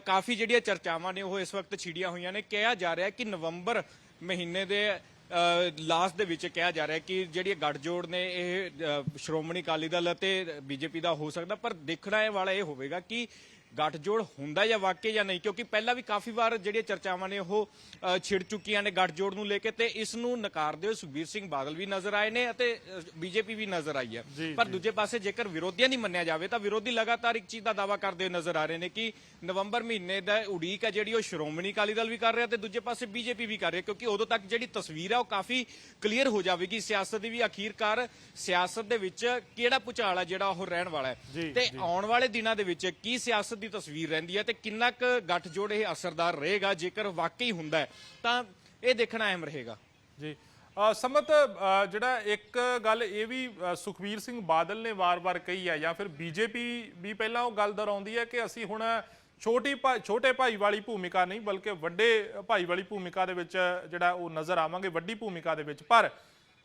ਕਾਫੀ ਜਿਹੜੀਆਂ ਚਰਚਾਵਾਂ ਨੇ ਉਹ ਇਸ ਵਕਤ ਛਿੜੀਆਂ ਹੋਈਆਂ ਨੇ। ਕਿਹਾ ਜਾ ਰਿਹਾ ਕਿ ਨਵੰਬਰ ਮਹੀਨੇ ਦੇ ਲਾਸਟ ਦੇ ਵਿੱਚ ਕਿਹਾ ਜਾ ਰਿਹਾ ਕਿ ਜਿਹੜੀ ਗੱਠਜੋੜ ਨੇ ਇਹ ਸ਼੍ਰੋਮਣੀ ਅਕਾਲੀ ਦਲ ਅਤੇ ਬੀਜੇਪੀ ਦਾ ਹੋ ਸਕਦਾ। ਪਰ ਦੇਖਣਾ ਵਾਲਾ ਇਹ ਹੋਵੇਗਾ ਕਿ ਗੱਠਜੋੜ ਹੁੰਦਾ ਜਾਂ ਵਾਕਈ ਜਾਂ ਨਹੀਂ, ਕਿਉਂਕਿ ਪਹਿਲਾਂ ਵੀ ਕਾਫੀ ਵਾਰ ਜਿਹੜੀਆਂ ਚਰਚਾਵਾਂ ਨੇ ਉਹ ਛਿੜ ਚੁੱਕੀਆਂ ਨੇ ਗੱਠਜੋੜ ਨੂੰ ਲੈ ਕੇ। ਤੇ ਇਸ ਨੂੰ ਨਕਾਰਦੇ ਹੋਏ ਸੁਖਬੀਰ ਸਿੰਘ ਬਾਦਲ ਵੀ ਨਜ਼ਰ ਆਏ ਨੇ ਅਤੇ ਬੀਜੇਪੀ ਵੀ ਨਜ਼ਰ ਆਈ ਹੈ। ਪਰ ਦੂਜੇ ਪਾਸੇ ਜੇਕਰ ਵਿਰੋਧੀਆਂ ਦੀ ਮੰਨਿਆ ਜਾਵੇ ਤਾਂ ਵਿਰੋਧੀ ਲਗਾਤਾਰ ਇੱਕ ਚੀਜ਼ ਦਾ ਦਾਅਵਾ ਕਰਦੇ ਹੋਏ ਨਜ਼ਰ ਆ ਰਹੇ ਨੇ ਕਿ ਨਵੰਬਰ ਮਹੀਨੇ ਦਾ ਉਡੀਕ ਹੈ ਜਿਹੜੀ ਉਹ ਸ਼੍ਰੋਮਣੀ ਅਕਾਲੀ ਦਲ ਵੀ ਕਰ ਰਿਹਾ ਤੇ ਦੂਜੇ ਪਾਸੇ ਬੀਜੇਪੀ ਵੀ ਕਰ ਰਿਹਾ, ਕਿਉਂਕਿ ਉਦੋਂ ਤੱਕ ਜਿਹੜੀ ਤਸਵੀਰ ਹੈ ਉਹ ਕਾਫੀ ਕਲੀਅਰ ਹੋ ਜਾਵੇਗੀ ਸਿਆਸਤ ਦੀ ਵੀ। ਅਖੀਰਕਾਰ ਸਿਆਸਤ ਦੇ ਵਿੱਚ ਕਿਹੜਾ ਭੁਚਾਲ ਹੈ ਜਿਹੜਾ ਉਹ ਰਹਿਣ ਵਾਲਾ ਹੈ ਤੇ ਆਉਣ ਵਾਲੇ ਦਿਨਾਂ ਦੇ ਵਿੱਚ ਕੀ ਸਿਆਸਤ ਦੀ ਤਸਵੀਰ ਰਹਿੰਦੀ ਹੈ ਤੇ ਕਿੰਨਾ ਕੁ ਗੱਠਜੋੜ ਇਹ ਅਸਰਦਾਰ ਰਹੇਗਾ। ਜੇਕਰ ਵਾਕਈ ਹੁੰਦਾ ਹੈ ਤਾਂ ਇਹ ਦੇਖਣਾ ਅਹਿਮ ਰਹੇਗਾ। ਜੀ ਸਮਤ, ਜਿਹੜਾ ਇੱਕ ਗੱਲ ਇਹ ਵੀ ਸੁਖਬੀਰ ਸਿੰਘ ਬਾਦਲ ਨੇ ਵਾਰ-ਵਾਰ ਕਹੀ ਹੈ ਜਾਂ ਫਿਰ ਬੀਜੇਪੀ ਵੀ ਪਹਿਲਾਂ ਉਹ ਗੱਲ ਦੁਹਰਾਉਂਦੀ ਹੈ ਕਿ ਅਸੀਂ ਹੁਣ ਛੋਟੇ ਭਾਈ ਵਾਲੀ ਭੂਮਿਕਾ ਨਹੀਂ ਬਲਕਿ ਵੱਡੇ ਭਾਈ ਵਾਲੀ ਭੂਮਿਕਾ ਦੇ ਵਿੱਚ ਜਿਹੜਾ ਉਹ ਨਜ਼ਰ ਆਵਾਂਗੇ, ਵੱਡੀ ਭੂਮਿਕਾ ਦੇ ਵਿੱਚ। ਪਰ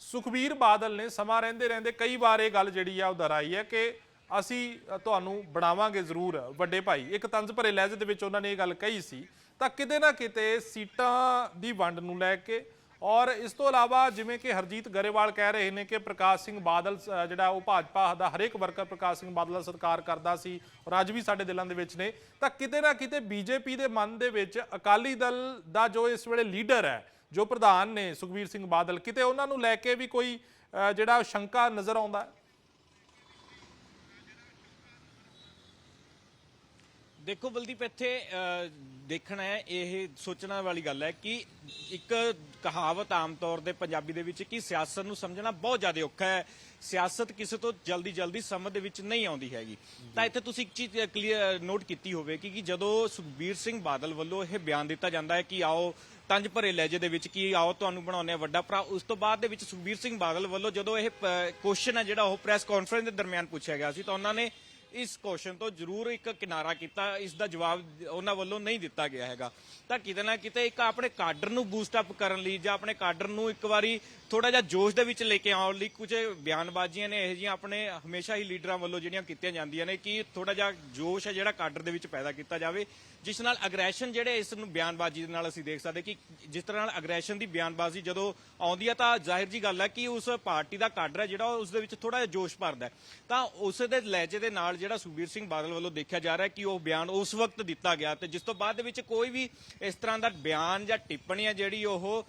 ਸੁਖਬੀਰ ਬਾਦਲ ਨੇ ਸਮਾਂ ਰਹਿੰਦੇ ਕਈ ਵਾਰ ਇਹ ਗੱਲ ਜਿਹੜੀ ਆ ਉਹ ਦੁਹਰਾਈ ਹੈ ਕਿ ਅਸੀਂ ਤੁਹਾਨੂੰ ਬਣਾਵਾਂਗੇ ਜ਼ਰੂਰ ਵੱਡੇ ਭਾਈ। ਇੱਕ ਤੰਜ਼ ਭਰੇ ਲਹਿਜੇ ਦੇ ਵਿੱਚ ਉਹਨਾਂ ਨੇ ਇਹ ਗੱਲ ਕਹੀ ਸੀ। ਤਾਂ ਕਿਤੇ ਨਾ ਕਿਤੇ ਸੀਟਾਂ ਦੀ ਵੰਡ ਨੂੰ ਲੈ ਕੇ ਔਰ ਇਸ ਤੋਂ ਇਲਾਵਾ ਜਿਵੇਂ ਕਿ ਹਰਜੀਤ ਗਰੇਵਾਲ ਕਹਿ ਰਹੇ ਨੇ ਕਿ ਪ੍ਰਕਾਸ਼ ਸਿੰਘ ਬਾਦਲ ਜਿਹੜਾ ਉਹ ਭਾਜਪਾ ਦਾ ਹਰੇਕ ਵਰਕਰ ਪ੍ਰਕਾਸ਼ ਸਿੰਘ ਬਾਦਲ ਦਾ ਸਤਿਕਾਰ ਕਰਦਾ ਸੀ ਔਰ ਅੱਜ ਵੀ ਸਾਡੇ ਦਿਲਾਂ ਦੇ ਵਿੱਚ ਨੇ। ਤਾਂ ਕਿਤੇ ਨਾ ਕਿਤੇ ਬੀਜੇਪੀ ਦੇ ਮਨ ਦੇ ਵਿੱਚ ਅਕਾਲੀ ਦਲ ਦਾ ਜੋ ਇਸ ਵੇਲੇ ਲੀਡਰ ਹੈ, ਜੋ ਪ੍ਰਧਾਨ ਨੇ ਸੁਖਬੀਰ ਸਿੰਘ ਬਾਦਲ, ਕਿਤੇ ਉਹਨਾਂ ਨੂੰ ਲੈ ਕੇ ਵੀ ਕੋਈ ਜਿਹੜਾ ਸ਼ੰਕਾ ਨਜ਼ਰ ਆਉਂਦਾ ਹੈ। ਦੇਖੋ ਬਲਦੀਪ, ਇੱਥੇ ਦੇਖਣਾ ਹੈ, ਇਹ ਸੋਚਣ ਵਾਲੀ ਗੱਲ ਹੈ ਕਿ ਇੱਕ ਕਹਾਵਤ ਆਮ ਤੌਰ ਤੇ ਪੰਜਾਬੀ ਦੇ ਵਿੱਚ ਕਿ ਸਿਆਸਤ ਨੂੰ ਸਮਝਣਾ ਬਹੁਤ ਜ਼ਿਆਦਾ ਔਖਾ ਹੈ, ਸਿਆਸਤ ਕਿਸੇ ਤੋਂ ਜਲਦੀ ਸਮਝ ਦੇ ਵਿੱਚ ਨਹੀਂ ਆਉਂਦੀ ਹੈਗੀ। ਤਾਂ ਇੱਥੇ ਤੁਸੀਂ ਇੱਕ ਚੀਜ਼ ਕਲੀਅਰ ਨੋਟ ਕੀਤੀ ਹੋਵੇਗੀ ਕਿ ਜਦੋਂ ਸੁਖਬੀਰ ਸਿੰਘ ਬਾਦਲ ਵੱਲੋਂ ਇਹ ਬਿਆਨ ਦਿੱਤਾ ਜਾਂਦਾ ਹੈ ਕਿ ਆਓ ਤੰਜ ਭਰੇ ਲਹਿਜੇ ਦੇ ਵਿੱਚ ਕਿ ਆਓ ਤੁਹਾਨੂੰ ਬਣਾਉਂਦੇ ਆ ਵੱਡਾ ਭਰਾ, ਉਸ ਤੋਂ ਬਾਅਦ ਦੇ ਵਿੱਚ ਸੁਖਬੀਰ ਸਿੰਘ ਬਾਦਲ ਵੱਲੋਂ ਜਦੋਂ ਇਹ ਕੁਐਸਚਨ ਹੈ ਜਿਹੜਾ ਉਹ ਪ੍ਰੈਸ ਕਾਨਫਰੰਸ ਦੇ ਦਰਮਿਆਨ ਪੁੱਛਿਆ ਗਿਆ ਸੀ ਤਾਂ ਉਹਨਾਂ ਨੇ ਇਸ ਕੁਐਸਚਨ ਤੋਂ ਜ਼ਰੂਰ ਇੱਕ ਕਿਨਾਰਾ ਕੀਤਾ, ਇਸ ਦਾ ਜਵਾਬ ਉਹਨਾਂ ਵੱਲੋਂ ਨਹੀਂ ਦਿੱਤਾ ਗਿਆ ਹੈਗਾ। ਤਾਂ ਕਿਤੇ ਨਾ ਕਿਤੇ ਇੱਕ ਆਪਣੇ ਕਾਡਰ ਨੂੰ ਬੂਸਟ ਅਪ ਕਰਨ ਲਈ ਜਾਂ ਆਪਣੇ ਕਾਡਰ ਨੂੰ ਇੱਕ ਵਾਰੀ ਥੋੜਾ ਜਿਹਾ ਜੋਸ਼ ਦੇ ਵਿੱਚ ਲੈ ਕੇ ਆਉਣ ਲਈ ਕੁਝ ਬਿਆਨਬਾਜ਼ੀਆਂ ਨੇ ਇਹੋ ਜਿਹੀਆਂ ਆਪਣੇ ਹਮੇਸ਼ਾ ਹੀ ਲੀਡਰਾਂ ਵੱਲੋਂ ਜਿਹੜੀਆਂ ਕੀਤੀਆਂ ਜਾਂਦੀਆਂ ਨੇ ਕਿ ਥੋੜਾ ਜਿਹਾ ਜੋਸ਼ ਹੈ ਜਿਹੜਾ ਕਾਡਰ ਦੇ ਵਿੱਚ ਪੈਦਾ ਕੀਤਾ ਜਾਵੇ, ਜਿਸ ਨਾਲ ਅਗਰੈਸ਼ਨ ਜਿਹੜੇ ਇਸ ਨੂੰ ਬਿਆਨਬਾਜ਼ੀ ਦੇ ਨਾਲ ਅਸੀਂ ਦੇਖ ਸਕਦੇ ਕਿ ਜਿਸ ਤਰ੍ਹਾਂ ਨਾਲ ਅਗਰੈਸ਼ਨ ਦੀ ਬਿਆਨਬਾਜ਼ੀ ਜਦੋਂ ਆਉਂਦੀ ਹੈ ਤਾਂ ਜ਼ਾਹਿਰ ਜੀ ਗੱਲ ਹੈ ਕਿ ਉਸ ਪਾਰਟੀ ਦਾ ਕਾਡਰ ਹੈ ਜਿਹੜਾ ਉਸ ਦੇ ਵਿੱਚ ਥੋੜਾ ਜਿਹਾ ਜੋਸ਼ ਭਰਦਾ ਹੈ। ਤਾਂ ਉਸ ਦੇ ਲਹਿਜੇ ਦੇ ਨਾਲ ਜਿਹੜਾ ਸੁਖਬੀਰ ਸਿੰਘ ਬਾਦਲ ਵੱਲੋਂ ਦੇਖਿਆ ਜਾ ਰਿਹਾ ਕਿ ਉਹ ਬਿਆਨ ਉਸ ਵਕਤ ਦਿੱਤਾ ਗਿਆ ਤੇ ਜਿਸ ਤੋਂ ਬਾਅਦ ਦੇ ਵਿੱਚ ਕੋਈ ਵੀ ਇਸ ਤਰ੍ਹਾਂ ਦਾ ਬਿਆਨ ਜਾਂ ਟਿੱਪਣੀ ਹੈ ਜਿਹੜੀ ਉਹ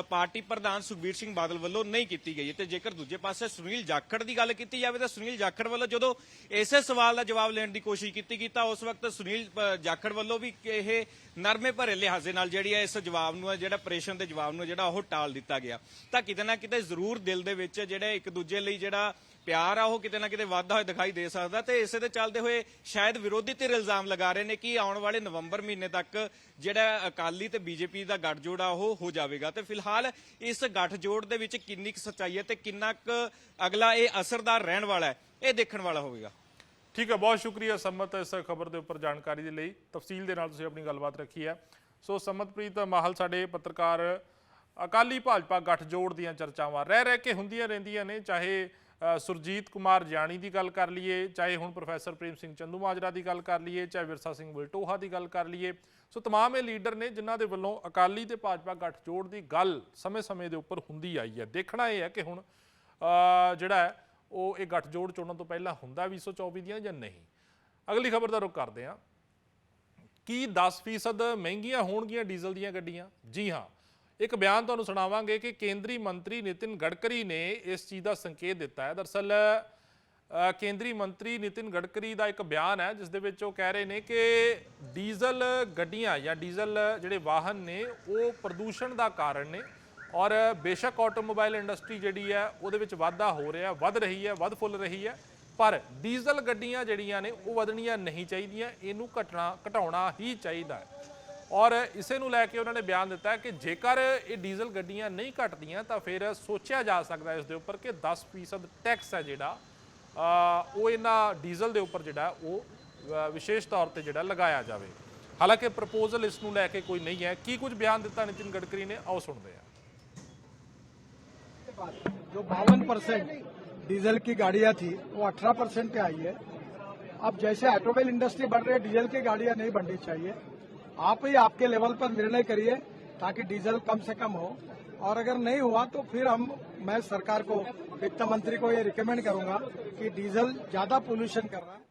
ਪਾਰਟੀ ਪ੍ਰਧਾਨ ਸੁਖਬੀਰ ਸਿੰਘ ਬਾਦਲ ਵੱਲੋਂ ਨਹੀਂ ਕੀਤੀ ਗਈ। ਤੇ ਜੇਕਰ ਦੂਜੇ ਪਾਸੇ ਸੁਨੀਲ ਜਾਖੜ ਦੀ ਗੱਲ ਕੀਤੀ ਜਾਵੇ ਤਾਂ ਸੁਨੀਲ ਜਾਖੜ ਵੱਲੋਂ ਜਦੋਂ ਇਸੇ ਸਵਾਲ ਦਾ ਜਵਾਬ ਲੈਣ ਦੀ ਕੋਸ਼ਿਸ਼ ਕੀਤੀ ਗਈ ਤਾਂ ਉਸ ਵਕਤ ਸੁਨੀਲ ਜਾਖੜ ਵੱਲੋਂ ਵੀ ਇਹ ਨਰਮੇ ਭਰੇ ਲਿਹਾਜ਼ੇ ਨਾਲ ਜਿਹੜੀ ਹੈ ਇਸ ਜਵਾਬ ਨੂੰ ਜਿਹੜਾ ਪ੍ਰੇਸ਼ਨ ਦੇ ਜਵਾਬ ਨੂੰ ਜਿਹੜਾ ਉਹ ਟਾਲ ਦਿੱਤਾ ਗਿਆ। ਤਾਂ ਕਿਤੇ ਨਾ ਕਿਤੇ ਜ਼ਰੂਰ ਦਿਲ ਦੇ ਵਿੱਚ ਜਿਹੜੇ ਇੱਕ ਦੂਜੇ ਲਈ ਜਿਹੜਾ ਪਿਆਰ ਆ ਉਹ ਕਿਤੇ ਨਾ ਕਿਤੇ ਵਾਧਾ ਹੋਇਆ ਦਿਖਾਈ ਦੇ ਸਕਦਾ ਤੇ ਇਸੇ ਦੇ ਚੱਲਦੇ ਹੋਏ ਸ਼ਾਇਦ ਵਿਰੋਧੀ ਧਿਰ ਇਲਜ਼ਾਮ ਲਗਾ ਰਹੇ ਨੇ ਕਿ ਆਉਣ ਵਾਲੇ ਨਵੰਬਰ ਮਹੀਨੇ ਤੱਕ ਜਿਹੜਾ ਅਕਾਲੀ ਤੇ ਬੀਜੇਪੀ ਦਾ ਗੱਠਜੋੜ ਆ ਉਹ ਹੋ ਜਾਵੇਗਾ ਤੇ ਫਿਲਹਾਲ ਇਸ ਗੱਠਜੋੜ ਦੇ ਵਿੱਚ ਕਿੰਨੀ ਕੁ ਸੱਚਾਈ ਹੈ ਤੇ ਕਿੰਨਾ ਕੁ ਅਗਲਾ ਇਹ ਅਸਰਦਾਰ ਰਹਿਣ ਵਾਲਾ ਹੈ ਇਹ ਦੇਖਣ ਵਾਲਾ ਹੋਵੇਗਾ। ਠੀਕ ਹੈ, ਬਹੁਤ ਸ਼ੁਕਰੀਆ ਸੰਮਤ ਇਸ ਖਬਰ ਦੇ ਉੱਪਰ ਜਾਣਕਾਰੀ ਦੇ ਲਈ, ਤਫਸੀਲ ਦੇ ਨਾਲ ਤੁਸੀਂ ਆਪਣੀ ਗੱਲਬਾਤ ਰੱਖੀ ਹੈ। ਸੋ ਸੰਮਤਪ੍ਰੀਤ ਮਾਹਲ ਸਾਡੇ ਪੱਤਰਕਾਰ, ਅਕਾਲੀ ਭਾਜਪਾ ਗੱਠਜੋੜ ਦੀਆਂ ਚਰਚਾਵਾਂ ਰਹਿ ਕੇ ਹੁੰਦੀਆਂ ਰਹਿੰਦੀਆਂ ਨੇ, ਚਾਹੇ ਸੁਰਜੀਤ ਕੁਮਾਰ ਜਾਣੀ ਦੀ ਗੱਲ ਕਰ ਲਈਏ, ਚਾਹੇ ਹੁਣ ਪ੍ਰੋਫੈਸਰ ਪ੍ਰੇਮ ਸਿੰਘ ਚੰਦੂਮਾਜਰਾ ਦੀ ਗੱਲ ਕਰ ਲਈਏ, ਚਾਹੇ ਵਿਰਸਾ ਸਿੰਘ ਵਲਟੋਹਾ ਦੀ ਗੱਲ ਕਰ ਲਈਏ। ਸੋ ਤਮਾਮ ਇਹ ਲੀਡਰ ਨੇ ਜਿਨ੍ਹਾਂ ਦੇ ਵੱਲੋਂ ਅਕਾਲੀ ਤੇ ਭਾਜਪਾ ਗੱਠਜੋੜ ਦੀ ਗੱਲ ਸਮੇਂ-ਸਮੇਂ ਦੇ ਉੱਪਰ ਹੁੰਦੀ ਆਈ ਹੈ। ਦੇਖਣਾ ਇਹ ਹੈ ਕਿ ਹੁਣ ਜਿਹੜਾ ਹੈ ਉਹ ਇਹ ਗੱਠਜੋੜ ਚੋਣਾਂ ਤੋਂ ਪਹਿਲਾਂ ਹੁੰਦਾ 2024 ਦੀਆਂ ਜਾਂ ਨਹੀਂ। ਅਗਲੀ ਖਬਰ ਦਾ ਰੁਖ ਕਰਦੇ ਹਾਂ। ਕੀ 10% ਮਹਿੰਗੀਆਂ ਹੋਣਗੀਆਂ ਡੀਜ਼ਲ ਦੀਆਂ ਗੱਡੀਆਂ? ਜੀ ਹਾਂ, ਇੱਕ ਬਿਆਨ ਤੁਹਾਨੂੰ ਸੁਣਾਵਾਂਗੇ ਕਿ ਕੇਂਦਰੀ ਮੰਤਰੀ ਨਿਤਿਨ ਗਡਕਰੀ ਨੇ ਇਸ ਚੀਜ਼ ਦਾ ਸੰਕੇਤ ਦਿੱਤਾ ਹੈ। ਦਰਅਸਲ ਕੇਂਦਰੀ ਮੰਤਰੀ ਨਿਤਿਨ ਗਡਕਰੀ ਦਾ ਇੱਕ ਬਿਆਨ ਹੈ ਜਿਸ ਦੇ ਵਿੱਚ ਉਹ ਕਹਿ ਰਹੇ ਨੇ ਕਿ ਡੀਜ਼ਲ ਗੱਡੀਆਂ ਜਾਂ ਡੀਜ਼ਲ ਜਿਹੜੇ ਵਾਹਨ ਨੇ ਉਹ ਪ੍ਰਦੂਸ਼ਣ ਦਾ ਕਾਰਨ ਨੇ ਔਰ ਬੇਸ਼ੱਕ ਆਟੋਮੋਬਾਈਲ ਇੰਡਸਟਰੀ ਜਿਹੜੀ ਹੈ ਉਹਦੇ ਵਿੱਚ ਵਾਧਾ ਹੋ ਰਿਹਾ, ਵੱਧ ਰਹੀ ਹੈ, ਵੱਧ ਫੁੱਲ ਰਹੀ ਹੈ, ਪਰ ਡੀਜ਼ਲ ਗੱਡੀਆਂ ਜਿਹੜੀਆਂ ਨੇ ਉਹ ਵਧਣੀਆਂ ਨਹੀਂ ਚਾਹੀਦੀਆਂ, ਇਹਨੂੰ ਘਟਾਉਣਾ ਹੀ ਚਾਹੀਦਾ ਹੈ। ਔਰ ਇਸੇ ਨੂੰ ਲੈ ਕੇ ਉਹਨਾਂ ਨੇ ਬਿਆਨ ਦਿੱਤਾ ਹੈ ਕਿ ਜੇਕਰ ਇਹ ਡੀਜ਼ਲ ਗੱਡੀਆਂ ਨਹੀਂ ਘਟਦੀਆਂ ਤਾਂ ਫਿਰ ਸੋਚਿਆ ਜਾ ਸਕਦਾ ਇਸ ਦੇ ਉੱਪਰ ਕਿ 10% ਟੈਕਸ ਹੈ ਜਿਹੜਾ ਉਹ ਇਹਨਾਂ ਡੀਜ਼ਲ ਦੇ ਉੱਪਰ ਜਿਹੜਾ ਉਹ ਵਿਸ਼ੇਸ਼ ਤੌਰ ਤੇ ਜਿਹੜਾ ਲਗਾਇਆ ਜਾਵੇ। ਹਾਲਾਂਕਿ ਪ੍ਰਪੋਜ਼ਲ ਇਸ ਨੂੰ ਲੈ ਕੇ ਕੋਈ ਨਹੀਂ ਹੈ। ਕੀ ਕੁਝ ਬਿਆਨ ਦਿੱਤਾ ਨਿਤਿਨ ਗਡਕਰੀ ਨੇ, ਆਓ ਸੁਣਦੇ ਹਾਂ। जो 52% डीजल की गाड़ियां थी वो 18% पे आई है। अब जैसे ऑटोमोबाइल इंडस्ट्री बढ़ रही है, डीजल की गाड़ियां नहीं बढ़नी चाहिए। आप ही आपके लेवल पर निर्णय करिए ताकि डीजल कम से कम हो, और अगर नहीं हुआ तो फिर मैं सरकार को, वित्त मंत्री को ये रिकमेंड करूंगा कि डीजल ज्यादा पोल्यूशन कर रहा है।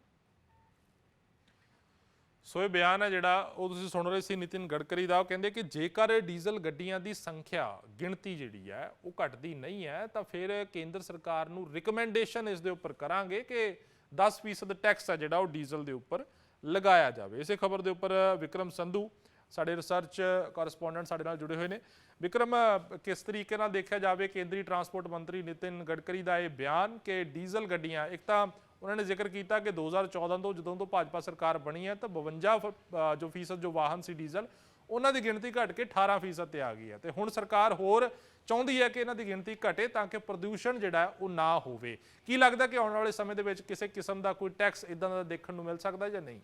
ਸੋ ਇਹ ਬਿਆਨ ਹੈ ਜਿਹੜਾ ਉਹ ਤੁਸੀਂ ਸੁਣ ਰਹੇ ਸੀ ਨਿਤਿਨ ਗਡਕਰੀ ਦਾ। ਉਹ ਕਹਿੰਦੇ ਕਿ ਜੇਕਰ ਡੀਜ਼ਲ ਗੱਡੀਆਂ ਦੀ ਸੰਖਿਆ, ਗਿਣਤੀ ਜਿਹੜੀ ਹੈ ਉਹ ਘਟਦੀ ਨਹੀਂ ਹੈ ਤਾਂ ਫਿਰ ਕੇਂਦਰ ਸਰਕਾਰ ਨੂੰ ਰਿਕਮੈਂਡੇਸ਼ਨ ਇਸ ਦੇ ਉੱਪਰ ਕਰਾਂਗੇ ਕਿ 10% ਟੈਕਸ ਹੈ ਜਿਹੜਾ ਉਹ ਡੀਜ਼ਲ ਦੇ ਉੱਪਰ ਲਗਾਇਆ ਜਾਵੇ। ਇਸੇ ਖਬਰ ਦੇ ਉੱਪਰ ਵਿਕਰਮ ਸੰਧੂ ਸਾਡੇ ਰਿਸਰਚ ਕੋਰਸਪੋਂਡੈਂਟ ਸਾਡੇ ਨਾਲ ਜੁੜੇ ਹੋਏ ਨੇ। ਵਿਕਰਮ, ਕਿਸ ਤਰੀਕੇ ਨਾਲ ਦੇਖਿਆ ਜਾਵੇ ਕੇਂਦਰੀ ਟਰਾਂਸਪੋਰਟ ਮੰਤਰੀ ਨਿਤਿਨ ਗਡਕਰੀ ਦਾ ਇਹ ਬਿਆਨ ਕਿ ਡੀਜ਼ਲ ਗੱਡੀਆਂ, ਇੱਕ ਤਾਂ ਉਹਨਾਂ ਨੇ ਜ਼ਿਕਰ ਕੀਤਾ ਕਿ 2014 ਤੋਂ ਜਦੋਂ ਤੋਂ ਭਾਜਪਾ ਸਰਕਾਰ ਬਣੀ ਹੈ ਤਾਂ 52% ਜੋ ਵਾਹਨ ਸੀ ਡੀਜ਼ਲ, ਉਹਨਾਂ ਦੀ ਗਿਣਤੀ ਘਟ ਕੇ 18% ਤੇ ਆ ਗਈ ਹੈ ਤੇ ਹੁਣ ਸਰਕਾਰ ਹੋਰ ਚਾਹੁੰਦੀ ਹੈ ਕਿ ਇਹਨਾਂ ਦੀ ਗਿਣਤੀ ਘਟੇ ਤਾਂ ਕਿ ਪ੍ਰਦੂਸ਼ਣ ਜਿਹੜਾ ਉਹ ਨਾ ਹੋਵੇ। ਕੀ ਲੱਗਦਾ ਕਿ ਆਉਣ ਵਾਲੇ ਸਮੇਂ ਦੇ ਵਿੱਚ ਕਿਸੇ ਕਿਸਮ ਦਾ ਕੋਈ ਟੈਕਸ ਇਦਾਂ ਦਾ ਦੇਖਣ ਨੂੰ ਮਿਲ ਸਕਦਾ ਜਾਂ ਨਹੀਂ?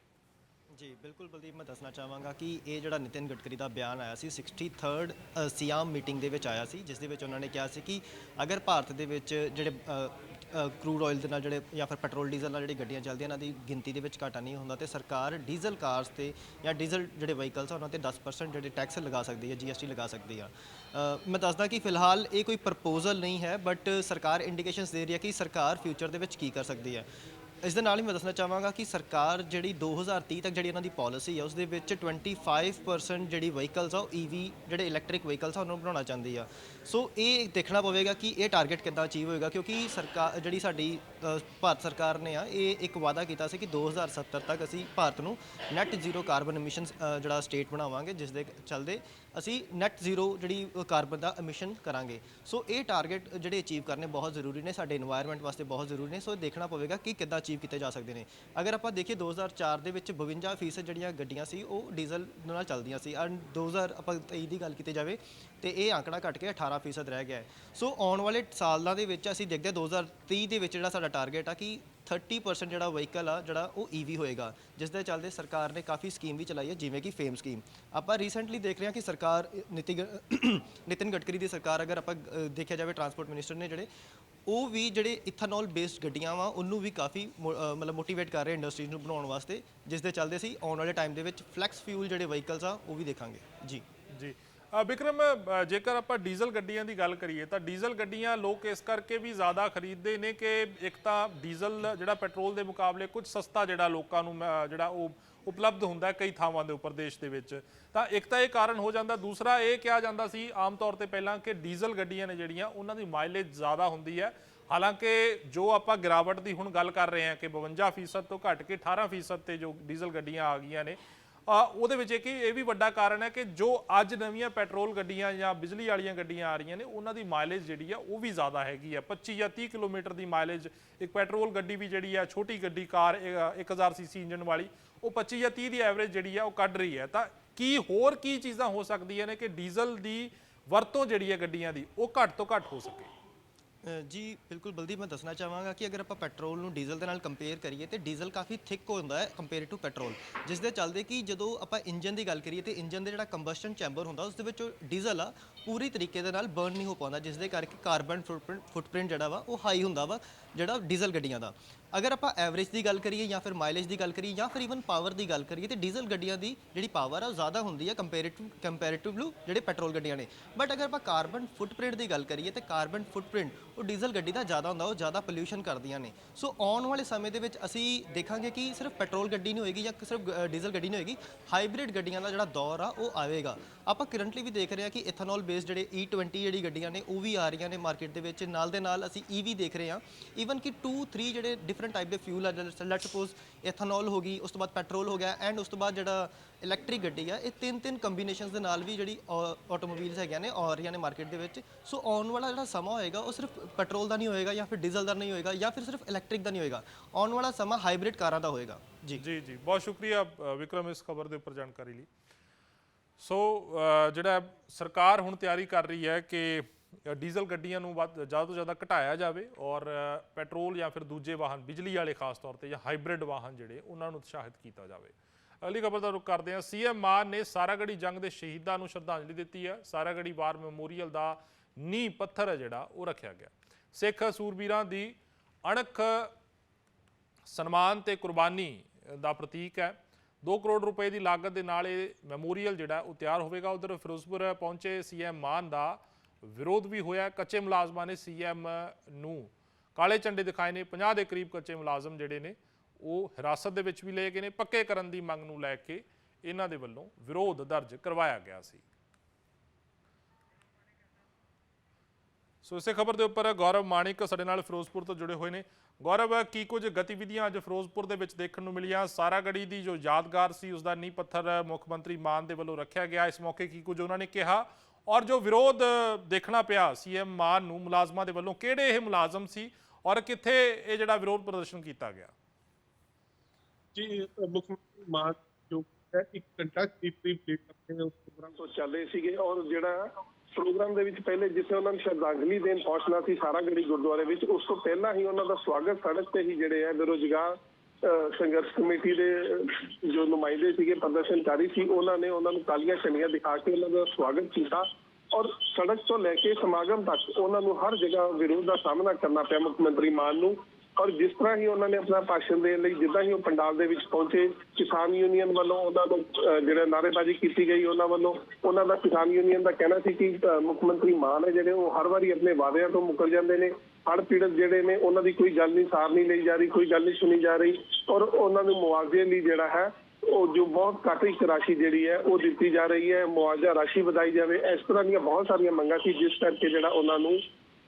ਜੀ ਬਿਲਕੁਲ ਬਲਦੀਪ, ਮੈਂ ਦੱਸਣਾ ਚਾਹਾਂਗਾ ਕਿ ਇਹ ਜਿਹੜਾ ਨਿਤਿਨ ਗਡਕਰੀ ਦਾ ਬਿਆਨ ਆਇਆ ਸੀ 63rd ਸਿਆਮ ਮੀਟਿੰਗ ਦੇ ਵਿੱਚ ਆਇਆ ਸੀ, ਜਿਸ ਦੇ ਵਿੱਚ ਉਹਨਾਂ ਨੇ ਕਿਹਾ ਸੀ ਕਿ ਅਗਰ ਭਾਰਤ ਦੇ ਵਿੱਚ ਜਿਹੜੇ ਕਰੂਡ ਆਇਲ ਦੇ ਨਾਲ ਜਿਹੜੇ ਜਾਂ ਫਿਰ ਪੈਟਰੋਲ ਡੀਜ਼ਲ ਨਾਲ ਜਿਹੜੀ ਗੱਡੀਆਂ ਚੱਲਦੀਆਂ ਇਹਨਾਂ ਦੀ ਗਿਣਤੀ ਦੇ ਵਿੱਚ ਘਾਟਾ ਨਹੀਂ ਹੁੰਦਾ ਤੇ ਸਰਕਾਰ ਡੀਜ਼ਲ ਕਾਰਸ ਤੇ ਜਾਂ ਡੀਜ਼ਲ ਜਿਹੜੇ ਵਹੀਕਲਸ ਆ ਉਹਨਾਂ ਤੇ 10% ਜਿਹੜੇ ਟੈਕਸ ਲਗਾ ਸਕਦੀ ਹੈ, GST ਲਗਾ ਸਕਦੀ ਆ। ਮੈਂ ਦੱਸਦਾ ਕਿ ਫਿਲਹਾਲ ਇਹ ਕੋਈ ਪ੍ਰਪੋਜ਼ਲ ਨਹੀਂ ਹੈ, ਬਟ ਸਰਕਾਰ ਇੰਡੀਕੇਸ਼ਨਸ ਦੇ ਰਹੀ ਹੈ ਕਿ ਸਰਕਾਰ ਫਿਊਚਰ ਦੇ ਵਿੱਚ ਕੀ ਕਰ ਸਕਦੀ ਹੈ। ਇਸ ਦੇ ਨਾਲ ਹੀ ਮੈਂ ਦੱਸਣਾ ਚਾਹਾਂਗਾ ਕਿ ਸਰਕਾਰ ਜਿਹੜੀ 2030 ਤੱਕ ਜਿਹੜੀ ਇਹਨਾਂ ਦੀ ਪਾਲਿਸੀ ਹੈ ਉਸ ਦੇ ਵਿੱਚ 25% ਜਿਹੜੀ ਵਹੀਕਲਸ ਆ ਉਹ EV ਜਿਹੜੇ ਇਲੈਕਟ੍ਰਿਕ ਵਹੀਕਲਸ ਆ ਉਹਨੂੰ ਬਣਾਉਣਾ ਚਾਹੁੰਦੀ ਆ। ਸੋ ਇਹ ਦੇਖਣਾ ਪਵੇਗਾ ਕਿ ਇਹ ਟਾਰਗੇਟ ਕਿੱਦਾਂ ਅਚੀਵ ਹੋਏਗਾ, ਕਿਉਂਕਿ ਸਰਕਾਰ ਜਿਹੜੀ ਸਾਡੀ ਭਾਰਤ ਸਰਕਾਰ ਨੇ ਇਹ ਇੱਕ ਵਾਅਦਾ ਕੀਤਾ ਸੀ ਕਿ 2070 ਤੱਕ ਅਸੀਂ ਭਾਰਤ ਨੂੰ ਨੈਟ ਜ਼ੀਰੋ ਕਾਰਬਨ ਐਮਿਸ਼ਨਸ ਜਿਹੜਾ ਸਟੇਟ ਬਣਾਵਾਂਗੇ, ਜਿਸ ਦੇ ਚੱਲਦੇ ਅਸੀਂ ਨੈਟ ਜ਼ੀਰੋ ਜਿਹੜੀ ਕਾਰਬਨ ਦਾ ਐਮਿਸ਼ਨ ਕਰਾਂਗੇ। ਸੋ ਇਹ ਟਾਰਗੇਟ ਜਿਹੜੇ ਅਚੀਵ ਕਰਨੇ ਬਹੁਤ ਜ਼ਰੂਰੀ ਨੇ, ਸਾਡੇ ਇਨਵਾਇਰਨਮੈਂਟ ਵਾਸਤੇ ਬਹੁਤ ਜ਼ਰੂਰੀ ਨੇ। ਸੋ ਦੇਖਣਾ ਪਵੇਗਾ ਕਿ ਕਿੱਦਾਂ ਅਚੀਵ ਕੀਤੇ ਜਾ ਸਕਦੇ ਨੇ। ਅਗਰ ਆਪਾਂ ਦੇਖੀਏ 2004 ਦੇ ਵਿੱਚ 52% ਜਿਹੜੀਆਂ ਗੱਡੀਆਂ ਸੀ ਉਹ ਡੀਜ਼ਲ ਨਾਲ ਚੱਲਦੀਆਂ ਸੀ, ਐਂਡ 2023 ਦੀ ਗੱਲ ਕੀਤੀ ਜਾਵੇ ਤੇ ਇਹ ਆંકੜਾ ਘਟ ਕੇ 18% ਰਹਿ ਗਿਆ ਹੈ। ਸੋ ਆਉਣ ਵਾਲੇ ਸਾਲਾਂ ਦੇ ਵਿੱਚ ਅਸੀਂ ਦੇਖਦੇ ਹਾਂ 2030 ਦੇ ਵਿੱਚ ਜਿਹੜਾ ਸਾਡਾ ਟਾਰਗੇਟ ਆ ਕਿ 30% ਜਿਹੜਾ ਵਹੀਕਲ ਆ ਜਿਹੜਾ ਉਹ EV ਹੋਏਗਾ, ਜਿਸ ਦੇ ਚੱਲਦੇ ਸਰਕਾਰ ਨੇ ਕਾਫੀ ਸਕੀਮ ਵੀ ਚਲਾਈ ਹੈ, ਜਿਵੇਂ ਕਿ ਫੇਮ ਸਕੀਮ। ਆਪਾਂ ਰੀਸੈਂਟਲੀ ਦੇਖ ਰਹੇ ਹਾਂ ਕਿ ਸਰਕਾਰ ਨਿਤਿਨ ਗਡਕਰੀ ਦੀ ਸਰਕਾਰ, ਅਗਰ ਆਪਾਂ ਦੇਖਿਆ ਜਾਵੇ ਟਰਾਂਸਪੋਰਟ ਮਿਨਿਸਟਰ ਨੇ ਜਿਹੜੇ ਉਹ ਵੀ ਜਿਹੜੇ ਇਥਨੋਲ ਬੇਸਡ ਗੱਡੀਆਂ ਵਾ ਉਹਨੂੰ ਵੀ ਕਾਫੀ ਮਤਲਬ ਮੋਟੀਵੇਟ ਕਰ ਰਹੇ ਇੰਡਸਟਰੀਜ਼ ਨੂੰ ਬਣਾਉਣ ਵਾਸਤੇ, ਜਿਸ ਦੇ ਚੱਲਦੇ ਸੀ ਆਉਣ ਵਾਲੇ ਟਾਈਮ ਦੇ ਵਿੱਚ ਫਲੈਕਸ ਫਿਊਲ ਜਿਹੜੇ ਵਹੀਕਲਸ ਆ ਉਹ ਵੀ ਦੇਖਾਂਗੇ। ਜੀ ਜੀ ਵਿਕਰਮ, ਜੇਕਰ ਆਪਾਂ ਡੀਜ਼ਲ ਗੱਡੀਆਂ ਦੀ ਗੱਲ ਕਰੀਏ ਤਾਂ ਡੀਜ਼ਲ ਗੱਡੀਆਂ ਲੋਕ ਇਸ ਕਰਕੇ ਵੀ ਜ਼ਿਆਦਾ ਖਰੀਦਦੇ ਨੇ ਕਿ ਇੱਕ ਤਾਂ ਡੀਜ਼ਲ ਜਿਹੜਾ ਪੈਟਰੋਲ ਦੇ ਮੁਕਾਬਲੇ ਕੁਝ ਸਸਤਾ ਜਿਹੜਾ ਲੋਕਾਂ ਨੂੰ ਜਿਹੜਾ ਉਹ ਉਪਲਬਧ ਹੁੰਦਾ ਕਈ ਥਾਵਾਂ ਦੇ ਉੱਪਰ ਦੇਸ਼ ਦੇ ਵਿੱਚ, ਤਾਂ ਇੱਕ ਤਾਂ ਇਹ ਕਾਰਨ ਹੋ ਜਾਂਦਾ। ਦੂਸਰਾ ਇਹ ਕਿਹਾ ਜਾਂਦਾ ਸੀ ਆਮ ਤੌਰ ਤੇ ਪਹਿਲਾਂ ਕਿ ਡੀਜ਼ਲ ਗੱਡੀਆਂ ਨੇ ਜਿਹੜੀਆਂ ਉਹਨਾਂ ਦੀ ਮਾਈਲੇਜ ਜ਼ਿਆਦਾ ਹੁੰਦੀ ਹੈ। ਹਾਲਾਂਕਿ ਜੋ ਆਪਾਂ ਗਿਰਾਵਟ ਦੀ ਹੁਣ ਗੱਲ ਕਰ ਰਹੇ ਹਾਂ ਕਿ 52% ਤੋਂ ਘਟ ਕੇ 18% ਤੇ ਜੋ ਡੀਜ਼ਲ ਗੱਡੀਆਂ ਆ ਗਈਆਂ ਨੇ, ਉਹਦੇ ਵਿੱਚ ਇਹ ਵੀ ਵੱਡਾ ਕਾਰਨ ਹੈ ਕਿ ਜੋ ਅੱਜ ਨਵੀਆਂ ਪੈਟਰੋਲ ਗੱਡੀਆਂ ਜਾਂ ਬਿਜਲੀ ਵਾਲੀਆਂ ਗੱਡੀਆਂ ਆ ਰਹੀਆਂ ਨੇ ਉਹਨਾਂ ਦੀ ਮਾਈਲੇਜ ਜਿਹੜੀ ਆ ਉਹ ਵੀ ਜ਼ਿਆਦਾ ਹੈਗੀ ਆ, 25 ਜਾਂ 30 ਕਿਲੋਮੀਟਰ ਦੀ ਮਾਈਲੇਜ। ਇੱਕ ਪੈਟਰੋਲ ਗੱਡੀ ਵੀ ਜਿਹੜੀ ਆ, ਛੋਟੀ ਗੱਡੀ ਕਾਰ 1000 ਸੀਸੀ ਇੰਜਨ ਵਾਲੀ, ਉਹ 25 ਜਾਂ 30 ਦੀ ਐਵਰੇਜ ਜਿਹੜੀ ਆ ਉਹ ਕੱਢ ਰਹੀ ਹੈ। ਤਾਂ ਹੋਰ ਕੀ ਚੀਜ਼ਾਂ ਹੋ ਸਕਦੀਆਂ ਨੇ ਕਿ ਡੀਜ਼ਲ ਦੀ ਵਰਤੋਂ ਜਿਹੜੀ ਹੈ ਗੱਡੀਆਂ ਦੀ ਉਹ ਘੱਟ ਤੋਂ ਘੱਟ ਹੋ ਸਕੇ? ਜੀ ਬਿਲਕੁਲ ਬਲਦੀਪ, ਮੈਂ ਦੱਸਣਾ ਚਾਹਾਂਗਾ ਕਿ ਅਗਰ ਆਪਾਂ ਪੈਟਰੋਲ ਨੂੰ ਡੀਜ਼ਲ ਦੇ ਨਾਲ ਕੰਪੇਅਰ ਕਰੀਏ ਤੇ ਡੀਜ਼ਲ ਕਾਫੀ ਥਿਕ ਹੁੰਦਾ ਹੈ ਕੰਪੇਅਰ ਟੂ ਪੈਟਰੋਲ, ਜਿਸ ਦੇ ਚੱਲਦੇ ਕਿ ਜਦੋਂ ਆਪਾਂ ਇੰਜਨ ਦੀ ਗੱਲ ਕਰੀਏ ਤੇ ਇੰਜਨ ਦੇ ਜਿਹੜਾ ਕੰਬਸਸ਼ਨ ਚੈਂਬਰ ਹੁੰਦਾ ਉਸ ਦੇ ਵਿੱਚ ਡੀਜ਼ਲ ਆ ਪੂਰੀ ਤਰੀਕੇ ਦੇ ਨਾਲ ਬਰਨ ਨਹੀਂ ਹੋ ਪਾਉਂਦਾ, ਜਿਸ ਦੇ ਕਰਕੇ ਕਾਰਬਨ ਫੁੱਟਪ੍ਰਿੰਟ ਜਿਹੜਾ ਵਾ ਉਹ ਹਾਈ ਹੁੰਦਾ ਵਾ ਜਿਹੜਾ ਡੀਜ਼ਲ ਗੱਡੀਆਂ ਦਾ। ਅਗਰ ਆਪਾਂ ਐਵਰੇਜ ਦੀ ਗੱਲ ਕਰੀਏ ਜਾਂ ਫਿਰ ਮਾਈਲੇਜ ਦੀ ਗੱਲ ਕਰੀਏ ਜਾਂ ਫਿਰ ਈਵਨ ਪਾਵਰ ਦੀ ਗੱਲ ਕਰੀਏ ਤੇ ਡੀਜ਼ਲ ਗੱਡੀਆਂ ਦੀ ਜਿਹੜੀ ਪਾਵਰ ਆ ਉਹ ਜ਼ਿਆਦਾ ਹੁੰਦੀ ਹੈ ਕੰਪੈਰੀਟਿਵਲੀ ਜਿਹੜੇ ਪੈਟਰੋਲ ਗੱਡੀਆਂ ਨੇ। ਬਟ ਅਗਰ ਆਪਾਂ ਕਾਰਬਨ ਫੁੱਟਪ੍ਰਿੰਟ ਦੀ ਗੱਲ ਕਰੀਏ ਤੇ ਕਾਰਬਨ ਫੁੱਟਪ੍ਰਿੰਟ ਉਹ ਡੀਜ਼ਲ ਗੱਡੀ ਦਾ ਜ਼ਿਆਦਾ ਹੁੰਦਾ, ਉਹ ਜ਼ਿਆਦਾ ਪੋਲਿਊਸ਼ਨ ਕਰਦੀਆਂ ਨੇ। ਸੋ ਆਉਣ ਵਾਲੇ ਸਮੇਂ ਦੇ ਵਿੱਚ ਅਸੀਂ ਦੇਖਾਂਗੇ ਕਿ ਸਿਰਫ ਪੈਟਰੋਲ ਗੱਡੀ ਨਹੀਂ ਹੋਏਗੀ ਜਾਂ ਸਿਰਫ ਡੀਜ਼ਲ ਗੱਡੀ ਨਹੀਂ ਹੋਏਗੀ, ਹਾਈਬ੍ਰਿਡ ਗੱਡੀਆਂ ਦਾ ਜਿਹੜਾ ਦੌਰ ਆ ਉਹ ਆਵੇਗਾ। ਆਪਾਂ ਕਰੰਟਲੀ ਵੀ ਦੇਖ ਰਹੇ ਹਾਂ ਕਿ ਇਥਨੋਲ ਬੇਸਡ ਜਿਹੜੇ E20 ਜਿਹੜੀ ਗੱਡੀਆਂ ਨੇ ਉਹ ਵੀ ਆ ਰਹੀਆਂ ਨੇ ਮਾਰਕੀਟ ਦੇ ਵਿੱਚ, ਨਾਲ ਦੇ ਨਾਲ ਅਸੀਂ EV ਦੇਖ ਰਹੇ ਹਾਂ। ਈਵਨ ਕਿ 2-3 ਜਿਹੜੇ ਡਿਫਰੈਂਟ ਟਾਈਪ ਦੇ ਫਿਊਲ ਆ, ਲੈਟ ਸਪੋਜ਼ ਇਥਨੋਲ ਹੋ ਗਈ, ਉਸ ਤੋਂ ਬਾਅਦ ਪੈਟਰੋਲ ਹੋ ਗਿਆ ਐਂਡ ਉਸ ਤੋਂ ਬਾਅਦ ਜਿਹੜਾ ਇਲੈਕਟ੍ਰਿਕ ਗੱਡੀ ਆ, ਇਹ ਤਿੰਨ ਕੰਬੀਨੇਸ਼ਨਸ ਦੇ ਨਾਲ ਵੀ ਜਿਹੜੀ ਆਟੋਮੋਬਾਈਲਸ ਹੈਗੀਆਂ ਨੇ ਆ ਰਹੀਆਂ ਨੇ ਮਾਰਕੀਟ ਦੇ ਵਿੱਚ। ਸੋ ਆਉਣ ਵਾਲਾ ਜਿਹੜਾ ਸਮਾਂ ਹੋਏਗਾ ਉਹ ਸਿਰਫ ਪੈਟਰੋਲ ਦਾ ਨਹੀਂ ਹੋਏਗਾ ਜਾਂ ਫਿਰ ਡੀਜ਼ਲ ਦਾ ਨਹੀਂ ਹੋਏਗਾ ਜਾਂ ਫਿਰ ਸਿਰਫ ਇਲੈਕਟ੍ਰਿਕ ਦਾ ਨਹੀਂ ਹੋਏਗਾ, ਆਉਣ ਵਾਲਾ ਸਮਾਂ ਹਾਈਬ੍ਰਿਡ ਕਾਰਾਂ ਦਾ ਹੋਏਗਾ। ਜੀ ਜੀ ਜੀ, ਬਹੁਤ ਸ਼ੁਕਰੀਆ ਵਿਕਰਮ ਇਸ ਖਬਰ ਦੇ ਉੱਪਰ ਜਾਣਕਾਰੀ ਲਈ। ਸੋ ਜਿਹੜਾ ਸਰਕਾਰ ਹੁਣ ਤਿਆਰੀ ਕਰ ਰਹੀ ਹੈ ਕਿ ਡੀਜ਼ਲ ਗੱਡੀਆਂ ਨੂੰ ਜ਼ਿਆਦਾ ਤੋਂ ਜ਼ਿਆਦਾ ਘਟਾਇਆ ਜਾਵੇ ਔਰ ਪੈਟਰੋਲ ਜਾਂ ਫਿਰ ਦੂਜੇ ਵਾਹਨ ਬਿਜਲੀ ਵਾਲੇ ਖਾਸ ਤੌਰ ਤੇ ਜਾਂ ਹਾਈਬ੍ਰਿਡ ਵਾਹਨ ਜਿਹੜੇ ਉਹਨਾਂ ਨੂੰ ਉਤਸ਼ਾਹਿਤ ਕੀਤਾ ਜਾਵੇ। ਅਗਲੀ ਖਬਰ ਦਾ ਰੁਖ ਕਰਦੇ ਹਾਂ। CM ਮਾਨ ਨੇ ਸਾਰਾਗੜ੍ਹੀ ਜੰਗ ਦੇ ਸ਼ਹੀਦਾਂ ਨੂੰ ਸ਼ਰਧਾਂਜਲੀ ਦਿੱਤੀ ਹੈ। ਸਾਰਾਗੜ੍ਹੀ ਵਾਰ ਮੈਮੋਰੀਅਲ ਦਾ ਨੀਂਹ ਪੱਥਰ ਹੈ ਜਿਹੜਾ ਉਹ ਰੱਖਿਆ ਗਿਆ। ਸਿੱਖ ਸੂਰਬੀਰਾਂ ਦੀ ਅਣਖ ਸਨਮਾਨ ਤੇ ਕੁਰਬਾਨੀ ਦਾ ਪ੍ਰਤੀਕ ਹੈ। 2 ਕਰੋੜ ਰੁਪਏ ਦੀ ਲਾਗਤ ਦੇ ਨਾਲ ਇਹ ਮੈਮੋਰੀਅਲ ਜਿਹੜਾ ਉਹ ਤਿਆਰ ਹੋਵੇਗਾ। ਉਧਰ ਫਿਰੋਜ਼ਪੁਰ ਪਹੁੰਚੇ CM ਮਾਨ ਦਾ ਵਿਰੋਧ ਵੀ ਹੋਇਆ। ਕੱਚੇ ਮੁਲਾਜ਼ਮਾਂ ਨੇ CM ਨੂੰ ਕਾਲੇ ਝੰਡੇ ਦਿਖਾਏ ਨੇ। 50 ਦੇ ਕਰੀਬ ਕੱਚੇ ਮੁਲਾਜ਼ਮ ਜਿਹੜੇ ਨੇ ਉਹ ਹਿਰਾਸਤ ਦੇ ਵਿੱਚ ਵੀ ਲਏ ਗਏ ਨੇ। ਪੱਕੇ ਕਰਨ ਦੀ ਮੰਗ ਨੂੰ ਲੈ ਕੇ ਇਹਨਾਂ ਦੇ ਵੱਲੋਂ ਵਿਰੋਧ ਦਰਜ ਕਰਵਾਇਆ ਗਿਆ ਸੀ। ਸੋ ਇਸੇ ਖਬਰ ਦੇ ਉੱਪਰ ਗੌਰਵ ਮਾਣਿਕ ਸਾਡੇ ਨਾਲ ਫਿਰੋਜ਼ਪੁਰ ਤੋਂ ਜੁੜੇ ਹੋਏ ਨੇ। ਗੌਰਵ, ਕੀ ਕੁਝ ਗਤੀਵਿਧੀਆਂ ਅੱਜ ਫਿਰੋਜ਼ਪੁਰ ਦੇ ਵਿੱਚ ਦੇਖਣ ਨੂੰ ਮਿਲੀਆਂ? ਸਾਰਾਗੜ੍ਹੀ ਦੀ ਜੋ ਯਾਦਗਾਰ ਸੀ ਉਸ ਦਾ ਨੀਂਹ ਪੱਥਰ ਮੁੱਖ ਮੰਤਰੀ ਮਾਨ ਦੇ ਵੱਲੋਂ ਰੱਖਿਆ ਗਿਆ। ਇਸ ਮੌਕੇ ਕੀ ਕੁਝ ਉਹਨਾਂ ਨੇ ਕਿਹਾ ਔਰ ਜੋ ਵਿਰੋਧ ਦੇਖਣਾ ਪਿਆ CM ਮਾਨ ਨੂੰ ਮੁਲਾਜ਼ਮਾਂ ਦੇ ਵੱਲੋਂ, ਕਿਹੜੇ ਇਹ ਮੁਲਾਜ਼ਮ ਸੀ ਔਰ ਕਿੱਥੇ ਇਹ ਜਿਹੜਾ ਵਿਰੋਧ ਪ੍ਰਦਰਸ਼ਨ ਕੀਤਾ ਗਿਆ? ਜੀ ਮੁੱਖ ਮੰਤਰੀ ਮਾਨ ਜੋ ਹੈ 1 ਘੰਟਾ ਕਰੀਬ ਲੇਟ ਆਪਣੇ ਉਸ ਪ੍ਰੋਗਰਾਮ ਤੋਂ ਚੱਲ ਰਹੇ ਸੀਗੇ ਔਰ ਜਿਹੜਾ ਪ੍ਰੋਗਰਾਮ ਦੇ ਵਿੱਚ ਪਹਿਲੇ ਜਿੱਥੇ ਉਹਨਾਂ ਨੂੰ ਸ਼ਰਧਾਂਜਲੀ ਦੇਣ ਪਹੁੰਚਣਾ ਸੀ ਸਾਰਾਗੜ੍ਹੀ ਗੁਰਦੁਆਰੇ ਵਿੱਚ, ਉਸ ਤੋਂ ਪਹਿਲਾਂ ਹੀ ਉਹਨਾਂ ਦਾ ਸਵਾਗਤ ਸੜਕ ਤੇ ਹੀ ਜਿਹੜੇ ਹੈ ਬੇਰੁਜ਼ਗਾਰ ਸੰਘਰਸ਼ ਕਮੇਟੀ ਦੇ ਜੋ ਨੁਮਾਇੰਦੇ ਸੀਗੇ, ਪ੍ਰਦਰਸ਼ਨਕਾਰੀ ਸੀ, ਉਹਨਾਂ ਨੇ ਉਹਨਾਂ ਨੂੰ ਕਾਲੀਆਂ ਝੰਡੀਆਂ ਦਿਖਾ ਕੇ ਉਹਨਾਂ ਦਾ ਸਵਾਗਤ ਕੀਤਾ ਔਰ ਸੜਕ ਤੋਂ ਲੈ ਕੇ ਸਮਾਗਮ ਤੱਕ ਉਹਨਾਂ ਨੂੰ ਹਰ ਜਗ੍ਹਾ ਵਿਰੋਧ ਦਾ ਸਾਹਮਣਾ ਕਰਨਾ ਪਿਆ ਮੁੱਖ ਮੰਤਰੀ ਮਾਨ ਨੂੰ। ਔਰ ਜਿਸ ਤਰ੍ਹਾਂ ਹੀ ਉਹਨਾਂ ਨੇ ਆਪਣਾ ਭਾਸ਼ਣ ਦੇਣ ਲਈ ਜਿੱਦਾਂ ਹੀ ਉਹ ਪੰਡਾਲ ਦੇ ਵਿੱਚ ਪਹੁੰਚੇ, ਕਿਸਾਨ ਯੂਨੀਅਨ ਵੱਲੋਂ ਉਹਨਾਂ ਨੂੰ ਜਿਹੜਾ ਨਾਅਰੇਬਾਜ਼ੀ ਕੀਤੀ ਗਈ, ਉਹਨਾਂ ਵੱਲੋਂ ਉਹਨਾਂ ਦਾ ਕਿਸਾਨ ਯੂਨੀਅਨ ਦਾ ਕਹਿਣਾ ਸੀ ਕਿ ਮੁੱਖ ਮੰਤਰੀ ਮਾਨ ਹੈ ਜਿਹੜੇ ਉਹ ਹਰ ਵਾਰੀ ਆਪਣੇ ਵਾਅਦਿਆਂ ਤੋਂ ਮੁੱਕਰ ਜਾਂਦੇ ਨੇ। ਹੜ੍ਹ ਪੀੜਤ ਜਿਹੜੇ ਨੇ ਉਹਨਾਂ ਦੀ ਕੋਈ ਗੱਲ ਨਹੀਂ ਸਾਰ ਨਹੀਂ ਲਈ ਜਾ ਰਹੀ, ਕੋਈ ਗੱਲ ਨਹੀਂ ਸੁਣੀ ਜਾ ਰਹੀ ਔਰ ਉਹਨਾਂ ਨੂੰ ਮੁਆਵਜ਼ੇ ਲਈ ਜਿਹੜਾ ਹੈ ਉਹ ਜੋ ਬਹੁਤ ਘੱਟ ਇੱਕ ਰਾਸ਼ੀ ਜਿਹੜੀ ਹੈ ਉਹ ਦਿੱਤੀ ਜਾ ਰਹੀ ਹੈ, ਮੁਆਵਜ਼ਾ ਰਾਸ਼ੀ ਵਧਾਈ ਜਾਵੇ। ਇਸ ਤਰ੍ਹਾਂ ਦੀਆਂ ਬਹੁਤ ਸਾਰੀਆਂ ਮੰਗਾਂ ਸੀ ਜਿਸ ਕਰਕੇ ਜਿਹੜਾ ਉਹਨਾਂ ਨੂੰ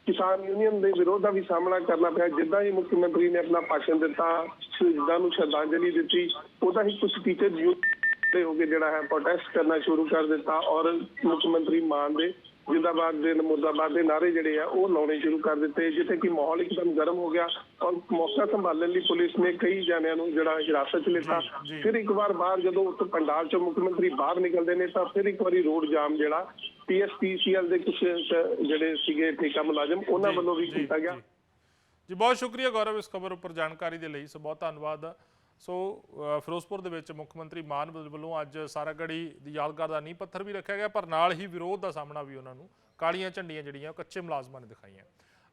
ਕਿਸਾਨ ਯੂਨੀਅਨ ਦੇ ਵਿਰੋਧ ਦਾ ਵੀ ਸਾਹਮਣਾ ਕਰਨਾ ਪਿਆ। ਜਿੱਦਾਂ ਹੀ ਮੁੱਖ ਮੰਤਰੀ ਨੇ ਆਪਣਾ ਭਾਸ਼ਣ ਦਿੱਤਾ, ਸ਼ਹੀਦਾਂ ਨੂੰ ਸ਼ਰਧਾਂਜਲੀ ਦਿੱਤੀ, ਉਹਦਾ ਹੀ ਕੁਝ ਟੀਚਰ ਯੂਨੀਅਨ ਹੋ ਕੇ ਜਿਹੜਾ ਹੈ ਪ੍ਰੋਟੈਸਟ ਕਰਨਾ ਸ਼ੁਰੂ ਕਰ ਦਿੱਤਾ ਔਰ ਮੁੱਖ ਮੰਤਰੀ ਮਾਨ ਦੇ ਜਿੰਦਾਬਾਦ ਦੇ ਮੁਰਦਾਬਾਦ ਦੇ ਨਾਅਰੇ ਜਿਹੜੇ ਆ ਉਹ ਲਾਉਣੇ ਸ਼ੁਰੂ ਕਰ ਦਿੱਤੇ, ਜਿੱਥੇ ਕਿ ਮਾਹੌਲ ਇੱਕਦਮ ਗਰਮ ਹੋ ਗਿਆ ਔਰ ਮੌਕਾ ਸੰਭਾਲਣ ਲਈ ਪੁਲਿਸ ਨੇ ਕਈ ਜਾਣਿਆਂ ਨੂੰ ਜਿਹੜਾ ਹਿਰਾਸਤ 'ਚ ਲਿੱਤਾ। ਫਿਰ ਇੱਕ ਵਾਰ ਬਾਹਰ ਜਦੋਂ ਉੱਥੇ ਪੰਡਾਲ 'ਚੋਂ ਮੁੱਖ ਮੰਤਰੀ ਬਾਹਰ ਨਿਕਲਦੇ ਨੇ ਤਾਂ ਫਿਰ ਇੱਕ ਵਾਰੀ ਰੋਡ ਜਾਮ ਜਿਹੜਾ PSPCL ਦੇ ਕੁਝ ਜਿਹੜੇ ਸੀਗੇ ਠੇਕਾ ਮੁਲਾਜ਼ਮ ਉਹਨਾਂ ਵੱਲੋਂ ਵੀ ਕੀਤਾ ਗਿਆ। ਜੀ ਬਹੁਤ ਸ਼ੁਕਰੀਆ ਗੌਰਵ ਇਸ ਖਬਰ ਉੱਪਰ ਜਾਣਕਾਰੀ ਦੇ ਲਈ। ਸੋ ਬਹੁਤ ਧੰਨਵਾਦ। ਸੋ ਫਿਰੋਜ਼ਪੁਰ ਦੇ ਵਿੱਚ ਮੁੱਖ ਮੰਤਰੀ ਮਾਨ ਵੱਲੋਂ ਅੱਜ ਸਾਰਾਗੜ੍ਹੀ ਦੀ ਯਾਦਗਾਰ ਦਾ ਨੀਂਹ ਪੱਥਰ ਵੀ ਰੱਖਿਆ ਗਿਆ ਪਰ ਨਾਲ ਹੀ ਵਿਰੋਧ ਦਾ ਸਾਹਮਣਾ ਵੀ ਉਹਨਾਂ ਨੂੰ ਕਾਲੀਆਂ ਝੰਡੀਆਂ ਜਿਹੜੀਆਂ ਕੱਚੇ ਮੁਲਾਜ਼ਮਾਂ ਨੇ ਦਿਖਾਈਆਂ।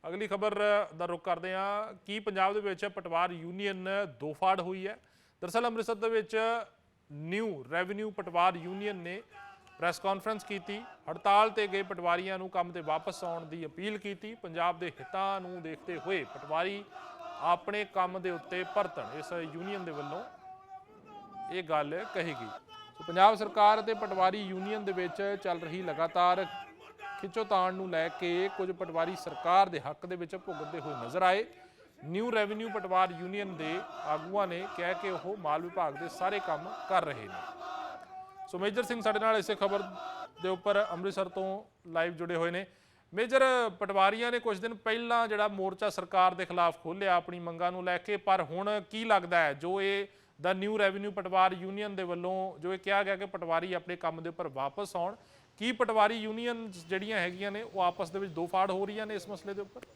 ਅਗਲੀ ਖਬਰ ਦਾ ਰੁਖ ਕਰਦੇ ਹਾਂ। ਕੀ ਪੰਜਾਬ ਦੇ ਵਿੱਚ ਪਟਵਾਰ ਯੂਨੀਅਨ ਦੋ ਫਾੜ ਹੋਈ ਹੈ? ਦਰਅਸਲ ਅੰਮ੍ਰਿਤਸਰ ਦੇ ਵਿੱਚ ਨਿਊ ਰੈਵਨਿਊ ਪਟਵਾਰ ਯੂਨੀਅਨ ਨੇ ਪ੍ਰੈਸ ਕਾਨਫਰੰਸ ਕੀਤੀ। ਹੜਤਾਲ ਤੇ ਗਏ ਪਟਵਾਰੀਆਂ ਨੂੰ ਕੰਮ ਤੇ ਵਾਪਸ ਆਉਣ ਦੀ ਅਪੀਲ ਕੀਤੀ। ਪੰਜਾਬ ਦੇ ਹਿੱਤਾਂ ਨੂੰ ਦੇਖਦੇ ਹੋਏ ਪਟਵਾਰੀ ਆਪਣੇ ਕੰਮ ਦੇ ਉੱਤੇ ਪਰਤਣ, ਇਸ ਯੂਨੀਅਨ ਦੇ ਵੱਲੋਂ ਇਹ ਗੱਲ ਕਹੀ ਗਈ। ਸੋ ਪੰਜਾਬ ਸਰਕਾਰ ਅਤੇ ਪਟਵਾਰੀ ਯੂਨੀਅਨ ਦੇ ਵਿੱਚ ਚੱਲ ਰਹੀ ਲਗਾਤਾਰ ਖਿੱਚੋਤਾਣ ਨੂੰ ਲੈ ਕੇ ਕੁਝ ਪਟਵਾਰੀ ਸਰਕਾਰ ਦੇ ਹੱਕ ਦੇ ਵਿੱਚ ਭੁਗਤਦੇ ਹੋਏ ਨਜ਼ਰ ਆਏ। ਨਿਊ ਰੈਵਨਿਊ ਪਟਵਾਰ ਯੂਨੀਅਨ ਦੇ ਆਗੂਆਂ ਨੇ ਕਿਹਾ ਕਿ ਉਹ ਮਾਲ ਵਿਭਾਗ ਦੇ ਸਾਰੇ ਕੰਮ ਕਰ ਰਹੇ ਨੇ। ਸੋ ਮੇਜਰ ਸਿੰਘ ਸਾਡੇ ਨਾਲ ਇਸੇ ਖਬਰ ਦੇ ਉੱਪਰ ਅੰਮ੍ਰਿਤਸਰ ਤੋਂ ਲਾਈਵ ਜੁੜੇ ਹੋਏ ਨੇ। ਮੇਜਰ, ਪਟਵਾਰੀਆਂ ਨੇ ਕੁਝ ਦਿਨ ਪਹਿਲਾਂ ਜਿਹੜਾ ਮੋਰਚਾ ਸਰਕਾਰ ਦੇ ਖਿਲਾਫ ਖੋਲ੍ਹਿਆ ਆਪਣੀ ਮੰਗਾਂ ਨੂੰ ਲੈ ਕੇ, ਪਰ ਹੁਣ ਕੀ ਲੱਗਦਾ ਹੈ ਜੋ ਇਹ ਦਾ ਨਿਊ ਰੈਵਨਿਊ ਪਟਵਾਰ ਯੂਨੀਅਨ ਦੇ ਵੱਲੋਂ ਜੋ ਇਹ ਕਿਹਾ ਗਿਆ ਕਿ ਪਟਵਾਰੀ ਆਪਣੇ ਕੰਮ ਦੇ ਉੱਪਰ ਵਾਪਸ ਆਉਣ, ਕੀ ਪਟਵਾਰੀ ਯੂਨੀਅਨ ਜਿਹੜੀਆਂ ਹੈਗੀਆਂ ਨੇ ਉਹ ਆਪਸ ਦੇ ਵਿੱਚ ਦੋ ਫਾੜ ਹੋ ਰਹੀਆਂ ਨੇ ਇਸ ਮਸਲੇ ਦੇ ਉੱਪਰ?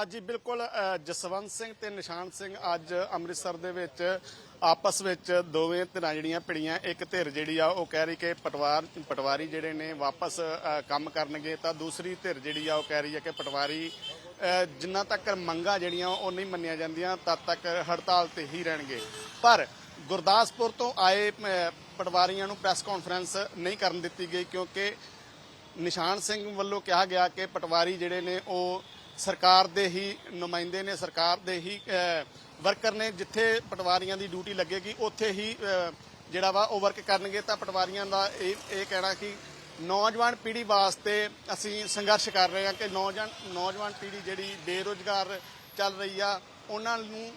ਜੀ ਬਿਲਕੁਲ, ਜਸਵੰਤ ਸਿੰਘ ਤੇ ਨਿਸ਼ਾਨ ਸਿੰਘ ਅੱਜ ਅੰਮ੍ਰਿਤਸਰ ਦੇ ਵਿੱਚ ਆਪਸ ਵਿੱਚ ਦੋਵੇਂ ਧਿਰਾਂ ਜਿਹੜੀਆਂ ਭਿੜੀਆਂ। ਇੱਕ ਧਿਰ ਜਿਹੜੀ ਆ ਉਹ ਕਹਿ ਰਹੀ ਕਿ ਪਟਵਾਰੀ ਜਿਹੜੇ ਨੇ ਵਾਪਸ ਕੰਮ ਕਰਨਗੇ, ਤਾਂ ਦੂਸਰੀ ਧਿਰ ਜਿਹੜੀ ਆ ਉਹ ਕਹਿ ਰਹੀ ਹੈ ਕਿ ਪਟਵਾਰੀ ਜਿੰਨਾ ਤੱਕ ਮੰਗਾਂ ਜਿਹੜੀਆਂ ਉਹ ਨਹੀਂ ਮੰਨੀਆਂ ਜਾਂਦੀਆਂ ਤਦ ਤੱਕ ਹੜਤਾਲ ਤੇ ਹੀ ਰਹਿਣਗੇ। ਪਰ ਗੁਰਦਾਸਪੁਰ ਤੋਂ ਆਏ ਪਟਵਾਰੀਆਂ ਨੂੰ ਪ੍ਰੈਸ ਕਾਨਫਰੰਸ ਨਹੀਂ ਕਰਨ ਦਿੱਤੀ ਗਈ, ਕਿਉਂਕਿ ਨਿਸ਼ਾਨ ਸਿੰਘ ਵੱਲੋਂ ਕਿਹਾ ਗਿਆ ਕਿ ਪਟਵਾਰੀ ਜਿਹੜੇ ਨੇ ਉਹ ਸਰਕਾਰ ਦੇ ਹੀ ਨੁਮਾਇੰਦੇ ਨੇ, ਸਰਕਾਰ ਦੇ ਹੀ ਵਰਕਰ ਨੇ। ਜਿੱਥੇ ਪਟਵਾਰੀਆਂ ਦੀ ਡਿਊਟੀ ਲੱਗੇਗੀ ਉੱਥੇ ਹੀ ਜਿਹੜਾ ਵਾ ਉਹ ਵਰਕ ਕਰਨਗੇ। ਤਾਂ ਪਟਵਾਰੀਆਂ ਦਾ ਇਹ ਕਹਿਣਾ ਕਿ ਨੌਜਵਾਨ ਪੀੜ੍ਹੀ ਵਾਸਤੇ ਅਸੀਂ ਸੰਘਰਸ਼ ਕਰ ਰਹੇ ਹਾਂ ਕਿ ਨੌਜਵਾਨ ਪੀੜ੍ਹੀ ਜਿਹੜੀ ਬੇਰੁਜ਼ਗਾਰ ਚੱਲ ਰਹੀ ਆ, ਉਹਨਾਂ ਨੂੰ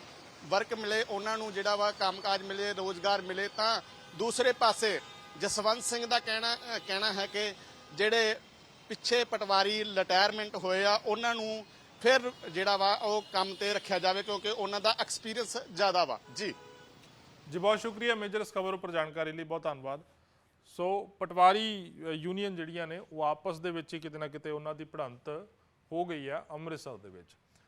ਵਰਕ ਮਿਲੇ, ਉਹਨਾਂ ਨੂੰ ਜਿਹੜਾ ਵਾ ਕੰਮਕਾਜ ਮਿਲੇ, ਰੋਜ਼ਗਾਰ ਮਿਲੇ। ਤਾਂ ਦੂਸਰੇ ਪਾਸੇ ਜਸਵੰਤ ਸਿੰਘ ਦਾ ਕਹਿਣਾ ਹੈ ਕਿ ਜਿਹੜੇ ਪਿੱਛੇ ਪਟਵਾਰੀ ਰਿਟਾਇਰਮੈਂਟ ਹੋਏ ਆ ਉਹਨਾਂ ਨੂੰ ਫਿਰ ਜਿਹੜਾ ਵਾ ਉਹ ਕੰਮ ਤੇ ਰੱਖਿਆ ਜਾਵੇ, ਕਿਉਂਕਿ ਉਹਨਾਂ ਦਾ ਐਕਸਪੀਰੀਅੰਸ ਜ਼ਿਆਦਾ ਵਾ। ਜੀ ਬਹੁਤ ਸ਼ੁਕਰੀਆ ਮੇਜਰ, ਇਸ ਖਬਰ ਉੱਪਰ ਜਾਣਕਾਰੀ ਲਈ ਬਹੁਤ ਧੰਨਵਾਦ। ਸੋ ਪਟਵਾਰੀ ਯੂਨੀਅਨ ਜਿਹੜੀਆਂ ਨੇ ਉਹ ਆਪਸ ਦੇ ਵਿੱਚ ਹੀ ਕਿਤੇ ਨਾ ਕਿਤੇ ਉਹਨਾਂ ਦੀ ਭਿੜੰਤ ਹੋ ਗਈ ਆ ਅੰਮ੍ਰਿਤਸਰ ਦੇ ਵਿੱਚ।